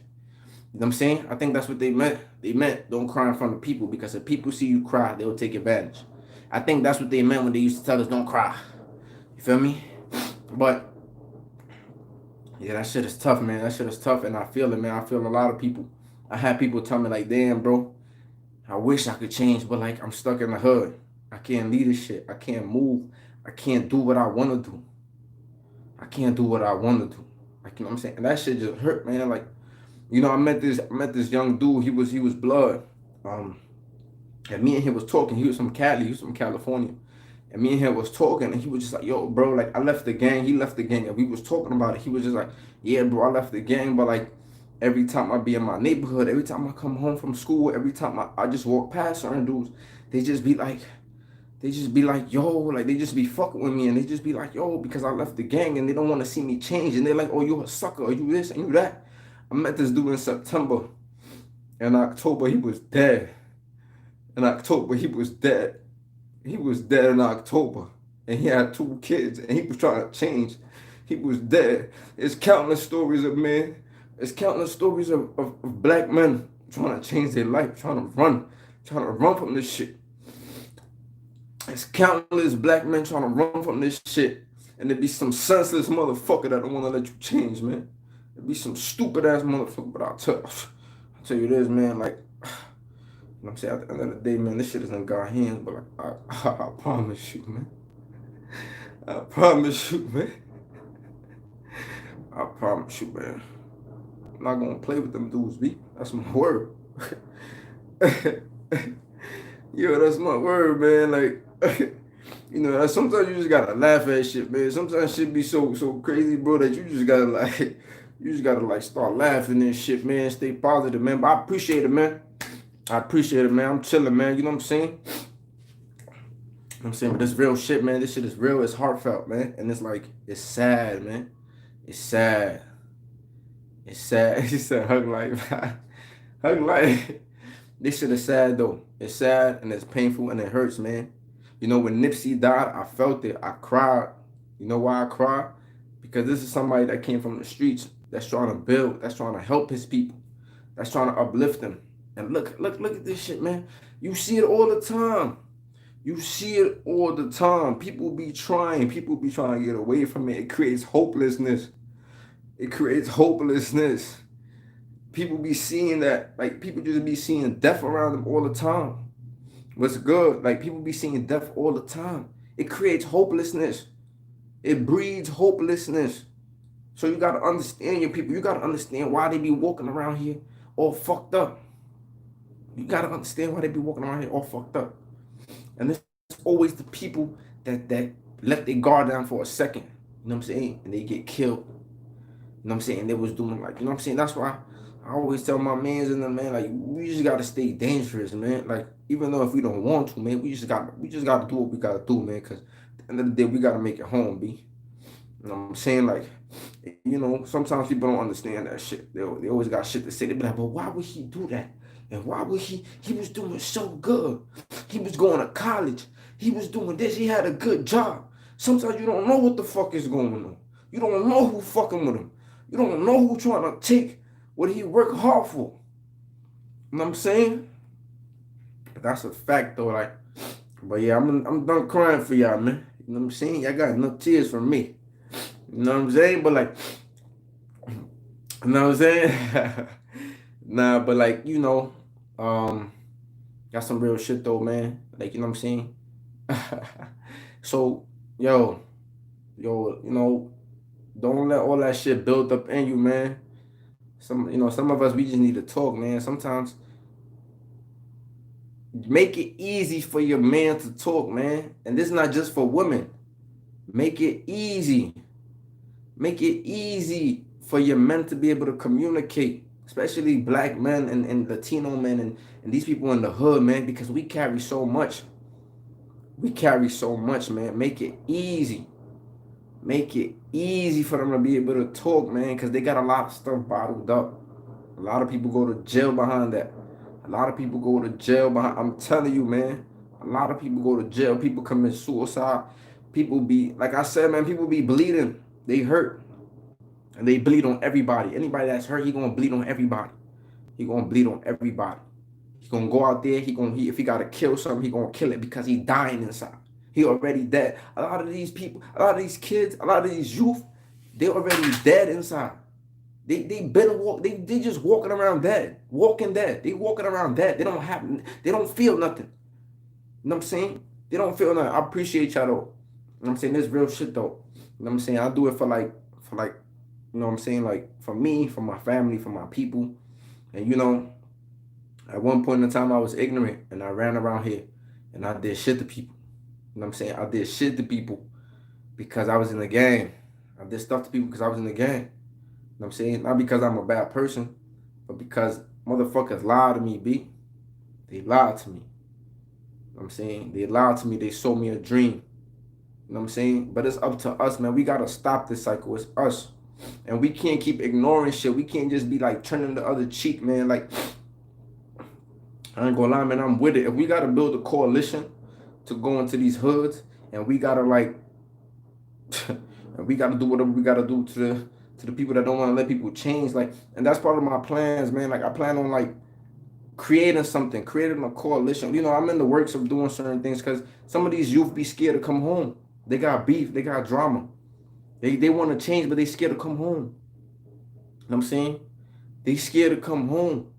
You know what I'm saying? I think that's what they meant. They meant don't cry in front of people because if people see you cry, they will take advantage. I think that's what they meant when they used to tell us don't cry. You feel me? But yeah, that shit is tough, man. That shit is tough, and I feel it, man. I feel a lot of people. I had people tell me like, damn, bro, I wish I could change, but like I'm stuck in the hood. I can't lead this shit. I can't move. I can't do what I want to do. I can't do what I want to do. Like, you know what I'm saying? And that shit just hurt, man. Like, you know, I met this young dude. He was blood. And me and him was talking. He was from Cali. He was from California. And me and him was talking, and he was just like, yo, bro, like I left the gang. He left the gang, and we was talking about it. He was just like, yeah, bro, I left the gang, but like every time I be in my neighborhood, every time I come home from school, every time I just walk past certain dudes, they just be like, yo, like they just be fucking with me, and they just be like, yo, because I left the gang, and they don't want to see me change, and they're like, oh, you a sucker, or you this and you that. I met this dude in September. In October, he was dead. In October, he was dead. He was dead in October, and he had 2 kids, and he was trying to change. He was dead. There's countless stories of men. There's countless stories of black men trying to change their life, trying to run from this shit. There's countless black men trying to run from this shit, and there be some senseless motherfucker that don't want to let you change, man. There be some stupid ass motherfucker, but I'll tell you this, man, like, you know what I'm saying? At the end of the day, man, this shit is in God's hands, but like, I promise you, man. I promise you, man. I promise you, man. I'm not gonna play with them dudes, B. That's my word. Yo, that's my word, man. Like, you know, sometimes you just gotta laugh at shit, man. Sometimes shit be so crazy, bro, that you just gotta like start laughing and shit, man. Stay positive, man. But I appreciate it, man. I'm chilling, man. You know what I'm saying? I'm saying, but this real shit, man. This shit is real. It's heartfelt, man. And it's like, it's sad, man. It's sad. It's sad. He said, hug life. Hug life. This shit is sad, though. It's sad and it's painful and it hurts, man. You know, when Nipsey died, I felt it. I cried. You know why I cried? Because this is somebody that came from the streets, that's trying to build, that's trying to help his people, that's trying to uplift them. And look at this shit, man. You see it all the time. You see it all the time. People be trying to get away from it. It creates hopelessness. It creates hopelessness. People be seeing that, like, people just be seeing death around them all the time. What's good? Like, people be seeing death all the time. It creates hopelessness. It breeds hopelessness. So you gotta understand your people. You gotta understand why they be walking around here all fucked up. You gotta understand why they be walking around here all fucked up. And it's always the people that let their guard down for a second. You know what I'm saying? And they get killed. You know what I'm saying? They was doing, like, you know what I'm saying? That's why I always tell my mans and them, man, like, we just gotta stay dangerous, man. Like, even though if we don't want to, man, we just gotta do what we gotta do, man. Cause at the end of the day, we gotta make it home, B. You know what I'm saying? Like, you know, sometimes people don't understand that shit. They always got shit to say. They be like, but why would he do that? And why would he was doing so good. He was going to college. He was doing this. He had a good job. Sometimes you don't know what the fuck is going on. You don't know who fucking with him. You don't know who trying to take what he worked hard for. You know what I'm saying? That's a fact, though. Like, but yeah, I'm done crying for y'all, man. You know what I'm saying? Y'all got enough tears from me. You know what I'm saying? But like, you know what I'm saying? Nah, but like, you know, got some real shit though, man. Like, you know what I'm saying? So, you know, don't let all that shit build up in you, man. Some of us, we just need to talk, man. Sometimes make it easy for your man to talk, man. And this is not just for women. Make it easy. Make it easy for your men to be able to communicate, especially black men and Latino men and these people in the hood, man, because we carry so much. We carry so much, man. Make it easy. Make it easy for them to be able to talk, man, because they got a lot of stuff bottled up. A lot of people go to jail behind that. A lot of people go to jail behind. I'm telling you, man. A lot of people go to jail. People commit suicide. People be, like I said, man, people be bleeding. They hurt. And they bleed on everybody. Anybody that's hurt, he gonna bleed on everybody. He gonna bleed on everybody. He gonna go out there, if he gotta kill something, he gonna kill it because he dying inside. He already dead. A lot of these people, a lot of these kids, a lot of these youth, they already dead inside. They just walking around dead. Walking dead. They walking around dead. They don't feel nothing. You know what I'm saying? They don't feel nothing. I appreciate y'all though. You know what I'm saying? This real shit though. You know what I'm saying? I do it for like, you know what I'm saying? Like, for me, for my family, for my people. And, you know, at one point in time, I was ignorant and I ran around here and I did shit to people. You know what I'm saying? I did shit to people because I was in the gang. I did stuff to people because I was in the gang. You know what I'm saying? Not because I'm a bad person, but because motherfuckers lied to me, B. They lied to me. You know what I'm saying? They lied to me. They sold me a dream. You know what I'm saying? But it's up to us, man. We got to stop this cycle. It's us. And we can't keep ignoring shit. We can't just be like turning the other cheek, man. Like, I ain't gonna lie, man, I'm with it. If we gotta build a coalition to go into these hoods, and we gotta like, and we gotta do whatever we gotta do to the people that don't want to let people change, like, and that's part of my plans, man. Like, I plan on like creating a coalition. You know, I'm in the works of doing certain things because some of these youth be scared to come home. They got beef, they got drama. They want to change, but they scared to come home. You know what I'm saying? They scared to come home.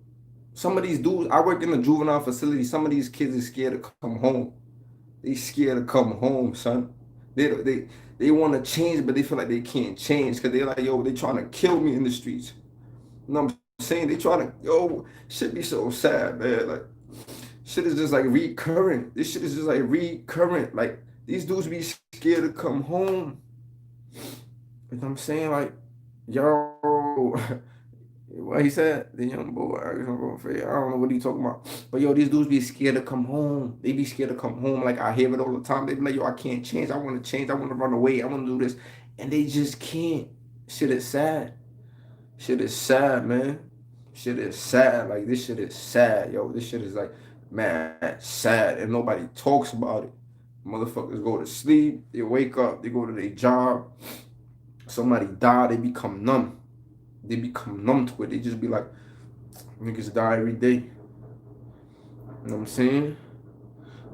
Some of these dudes, I work in a juvenile facility. Some of these kids are scared to come home. They scared to come home, son. They want to change, but they feel like they can't change because they're like, yo, they trying to kill me in the streets. You know what I'm saying? They trying to, shit be so sad, man. Like, shit is just like recurrent. This shit is just like recurrent. Like, these dudes be scared to come home. You know what I'm saying? Like, yo, What he said, the young boy, I don't know what he talking about. But yo, these dudes be scared to come home. They be scared to come home. Like I hear it all the time. They be like, yo, I can't change. I want to change. I want to run away. I want to do this. And they just can't. Shit is sad. Shit is sad, man. Shit is sad. Like this shit is sad, yo. This shit is like mad sad. And nobody talks about it. Motherfuckers go to sleep, they wake up, they go to their job. Somebody die, they become numb. They become numb to it. They just be like, niggas die every day. You know what I'm saying?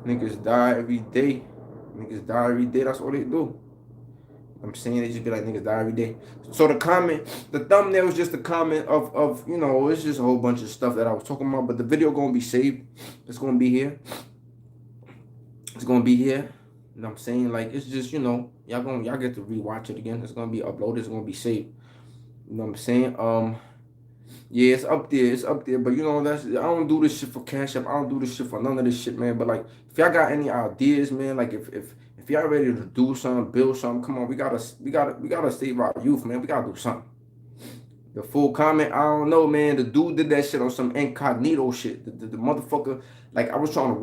Niggas die every day. Niggas die every day. That's all they do. You know what I'm saying? They just be like, niggas die every day. So the comment, the thumbnail was just a comment of you know, it's just a whole bunch of stuff that I was talking about. But the video gonna be saved. It's gonna be here. It's gonna be here. You know what I'm saying? Like, it's just, you know, y'all get to rewatch it again. It's gonna be uploaded. It's gonna be saved. You know what I'm saying? Yeah, it's up there. It's up there. But you know, I don't do this shit for cash up. I don't do this shit for none of this shit, man. But like, if y'all got any ideas, man, like if y'all ready to do something, build something, come on, we gotta save our youth, man. We gotta do something. The full comment, I don't know, man. The dude did that shit on some incognito shit. The motherfucker, like, I was trying to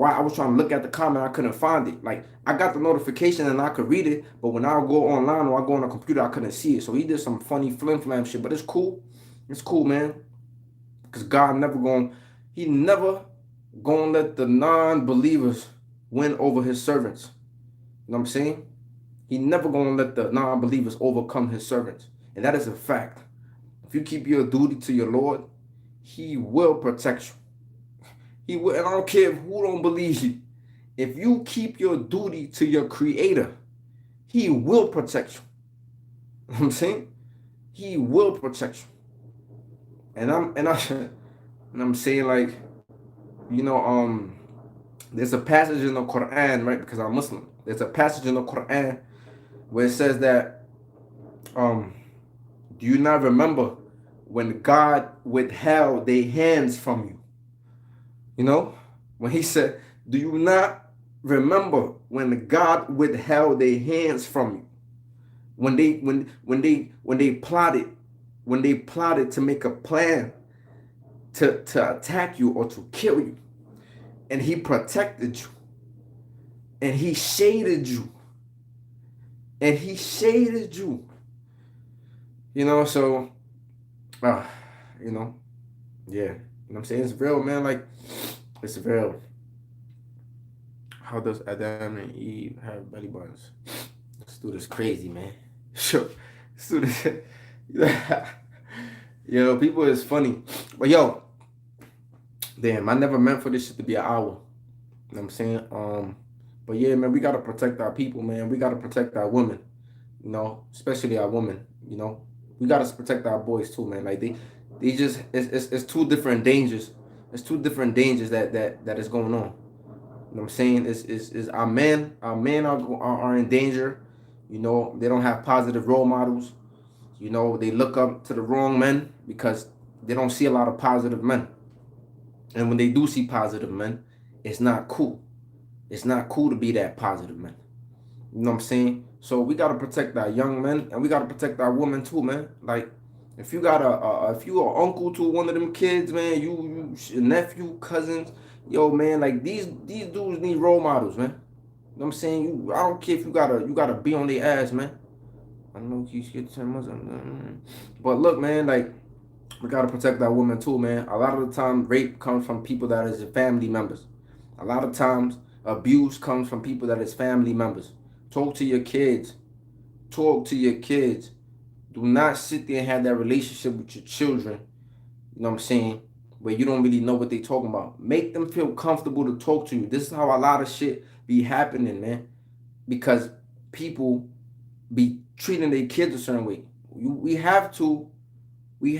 look at the comment, I couldn't find it. Like, I got the notification and I could read it, but when I go online or I go on a computer, I couldn't see it. So he did some funny flim flam shit, but it's cool. It's cool, man. Because God he never gonna let the non-believers win over his servants. You know what I'm saying? He never gonna let the non-believers overcome his servants. And that is a fact. If you keep your duty to your Lord, he will protect you. He will, and I don't care who don't believe you. If you keep your duty to your creator, he will protect you. You know what I'm saying? He will protect you. And I'm saying, like, you know, there's a passage in the Quran, right? Because I'm Muslim. There's a passage in the Quran where it says that, do you not remember when God withheld their hands from you? You know, when he said, do you not remember when God withheld their hands from you? When they plotted to make a plan to attack you or to kill you, and he protected you, and he shaded you, you know. So you know, yeah, you know what I'm saying? It's real, man. Like, it's real. How does Adam and Eve have belly buttons? Let's do this crazy, man. Sure. Let's do this. Yo, people is funny. But yo, damn, I never meant for this shit to be an hour. You know what I'm saying? But yeah, man, we gotta protect our people, man. We gotta protect our women, you know, especially our women, you know. We gotta protect our boys too, man. Like they just it's two different dangers. It's two different dangers that is going on. You know what I'm saying? Is our men are in danger. You know, they don't have positive role models. You know, they look up to the wrong men because they don't see a lot of positive men. And when they do see positive men, it's not cool. It's not cool to be that positive man. You know what I'm saying? So we gotta protect our young men, and we gotta protect our women too, man. Like, if you got if you are uncle to one of them kids, man, you nephew, cousins, yo, man, like these dudes need role models, man. You know what I'm saying? I don't care if you gotta be on their ass, man. I know you scared to turn Muslim, but look, man, like, we gotta protect our women too, man. A lot of the time, rape comes from people that is family members. A lot of times, abuse comes from people that is family members. Talk to your kids. Talk to your kids. Do not sit there and have that relationship with your children, you know what I'm saying, where you don't really know what they talking about. Make them feel comfortable to talk to you. This is how a lot of shit be happening, man. Because people be treating their kids a certain way. We have to be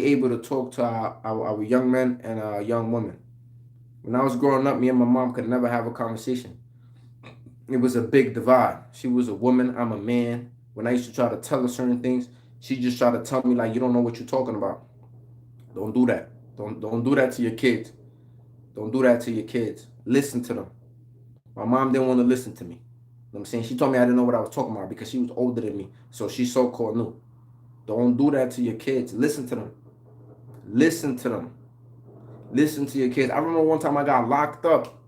able to talk to our young men and our young women. When I was growing up, me and my mom could never have a conversation. It was a big divide. She was a woman, I'm a man. When I used to try to tell her certain things, she just tried to tell me, like, you don't know what you're talking about. Don't do that. Don't do that to your kids. Don't do that to your kids. Listen to them. My mom didn't want to listen to me. You know what I'm saying? She told me I didn't know what I was talking about because she was older than me. So she so-called knew. Don't do that to your kids. Listen to them. Listen to them. Listen to your kids. I remember one time I got locked up.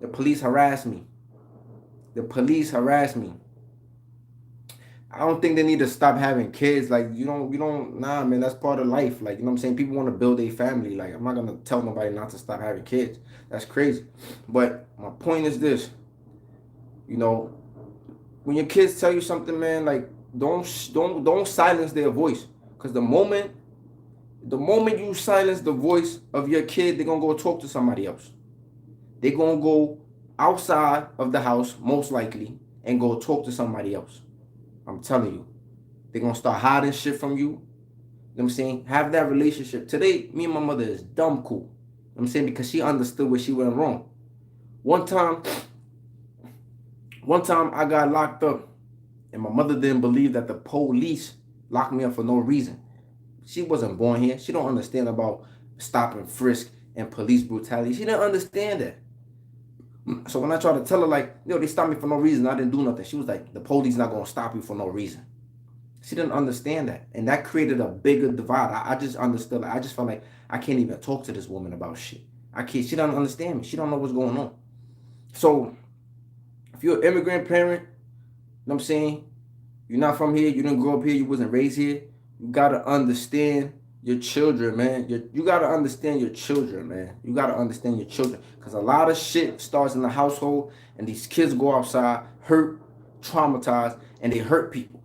The police harassed me. The police harassed me. I don't think they need to stop having kids. Like, nah, man, that's part of life. Like, you know what I'm saying? People want to build a family. Like, I'm not going to tell nobody not to stop having kids. That's crazy. But my point is this, you know, when your kids tell you something, man, like, don't silence their voice. Because the moment you silence the voice of your kid, they're going to go talk to somebody else. They're going to go outside of the house, most likely, and go talk to somebody else. I'm telling you. They're going to start hiding shit from you. You know what I'm saying? Have that relationship. Today, me and my mother is dumb cool. You know what I'm saying? Because she understood where she went wrong. One time I got locked up, and my mother didn't believe that the police locked me up for no reason. She wasn't born here. She don't understand about stop and frisk and police brutality. She didn't understand that. So when I tried to tell her, like, yo, they stopped me for no reason, I didn't do nothing, she was like, the police not going to stop you for no reason. She didn't understand that. And that created a bigger divide. I just understood. Like, I just felt like I can't even talk to this woman about shit. I can't. She doesn't understand me. She don't know what's going on. So if you're an immigrant parent, you know what I'm saying? You're not from here. You didn't grow up here. You wasn't raised here. You got to understand your children, man. You got to understand your children, man. You got to understand your children. Because a lot of shit starts in the household, and these kids go outside, hurt, traumatized, and they hurt people.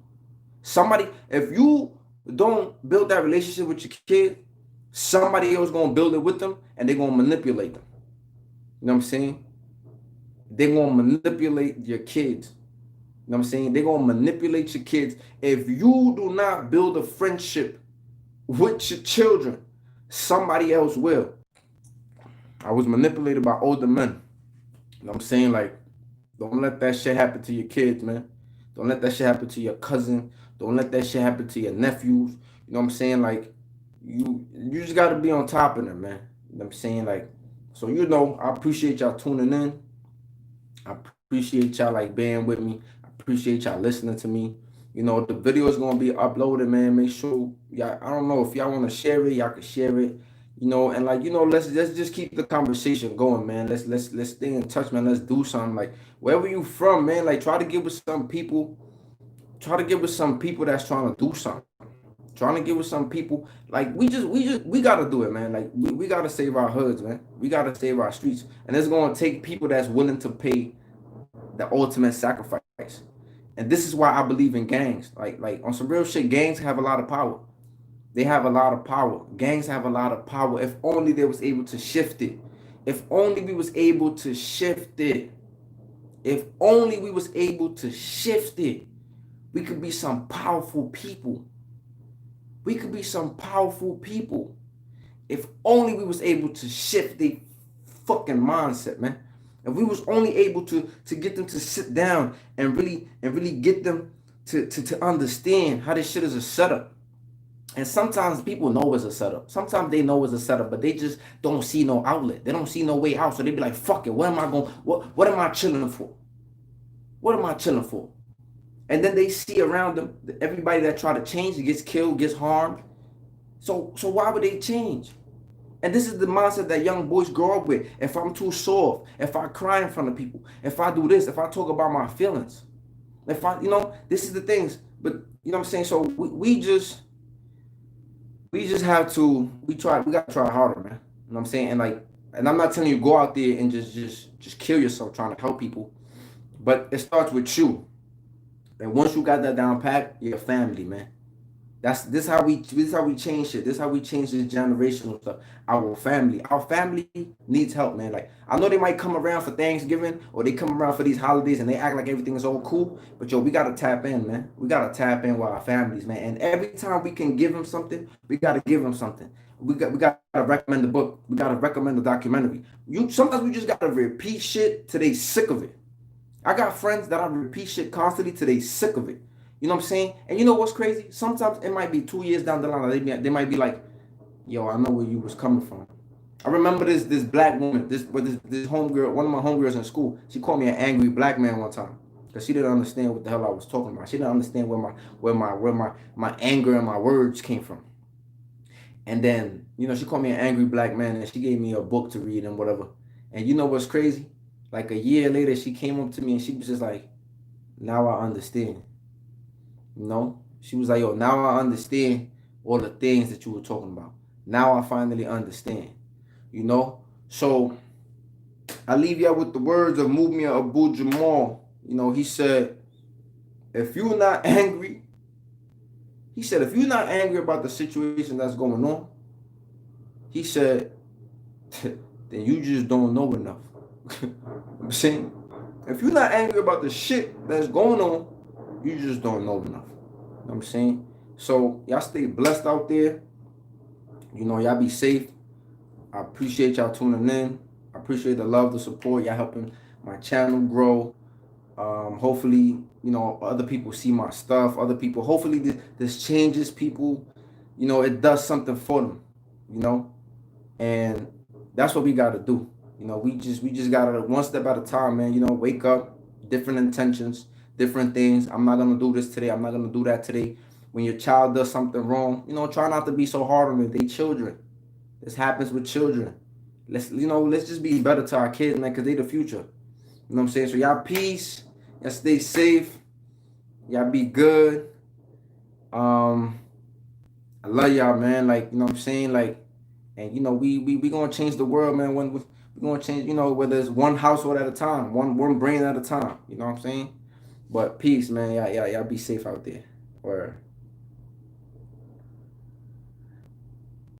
If you don't build that relationship with your kid, somebody else going to build it with them, and they're going to manipulate them. You know what I'm saying? They're going to manipulate your kids. You know what I'm saying? They're going to manipulate your kids. If you do not build a friendship with your children, somebody else will. I was manipulated by older men. You know what I'm saying? Like, don't let that shit happen to your kids, man. Don't let that shit happen to your cousin. Don't let that shit happen to your nephews. You know what I'm saying? Like, you just got to be on top of them, man. You know what I'm saying? Like, so, you know, I appreciate y'all tuning in. I appreciate y'all, like, being with me. I appreciate y'all listening to me. You know, the video is going to be uploaded, man. Make sure, y'all, I don't know, if y'all want to share it, y'all can share it. You know, and like, you know, let's just keep the conversation going, man. Let's stay in touch, man. Let's do something. Like, wherever you from, man, like, try to get with some people. Try to get with some people that's trying to do something. Trying to get with some people. Like, we gotta do it, man. Like, we gotta save our hoods, man. We gotta save our streets. And it's gonna take people that's willing to pay the ultimate sacrifice. And this is why I believe in gangs. Like on some real shit, gangs have a lot of power. They have a lot of power. Gangs have a lot of power. If only they was able to shift it. If only we was able to shift it. If only we was able to shift it. We could be some powerful people. We could be some powerful people. If only we was able to shift the fucking mindset, man. If we was only able to get them to sit down and really get them to understand how this shit is a setup. And sometimes people know it's a setup. Sometimes they know it's a setup, but they just don't see no outlet. They don't see no way out. So they be like, fuck it. What am I chilling for? What am I chilling for? And then they see around them, everybody that try to change gets killed, gets harmed. So why would they change? And this is the mindset that young boys grow up with. If I'm too soft, if I cry in front of people, if I do this, if I talk about my feelings, if I, you know, this is the things. But you know what I'm saying? So we just have to, we got to try harder, man. You know what I'm saying? And I'm not telling you go out there and just kill yourself trying to help people. But it starts with you. And once you got that down pat, you're a family, man. This is how we change shit. This is how we change this generational stuff. Our family needs help, man. Like, I know they might come around for Thanksgiving or they come around for these holidays and they act like everything is all cool. But yo, we gotta tap in, man. We gotta tap in with our families, man. And every time we can give them something, we gotta give them something. We gotta recommend the book. We gotta recommend the documentary. Sometimes we just gotta repeat shit till they sick of it. I got friends that I repeat shit constantly till they sick of it. You know what I'm saying? And you know what's crazy? Sometimes it might be 2 years down the line. They might be like, yo, I know where you was coming from. I remember this black woman, this homegirl, one of my homegirls in school. She called me an angry black man one time. because she didn't understand what the hell I was talking about. She didn't understand where my anger and my words came from. And then, she called me an angry black man, and she gave me a book to read and whatever. And you know what's crazy? Like a year later, she came up to me and she was just like, now I understand. She was like, yo, now I understand all the things that you were talking about. Now I finally understand. So I leave y'all with the words of MUMIA Abu Jamal. He said, if you're not angry, if you're not angry about the situation that's going on, he said, then you just don't know enough. I'm saying, if you're not angry about the shit that's going on, you just don't know enough. You know what I'm saying? So y'all stay blessed out there. Y'all be safe. I appreciate y'all tuning in. I appreciate the love, the support. Y'all helping my channel grow. Hopefully, other people see my stuff. Other people, hopefully this changes people. It does something for them. And that's what we gotta do. We just gotta, one step at a time, man. Wake up, different intentions, different things. I'm not gonna do this today. I'm not gonna do that today. When your child does something wrong, try not to be so hard on them. They children. This happens with children. Let's just be better to our kids, man, because they the future. You know what I'm saying? So y'all peace. Y'all stay safe. Y'all be good. I love y'all, man. Like, you know what I'm saying? Like, and we gonna change the world, man. When we gonna change, whether it's one household at a time, one brain at a time. You know what I'm saying? But peace, man. Y'all be safe out there. Or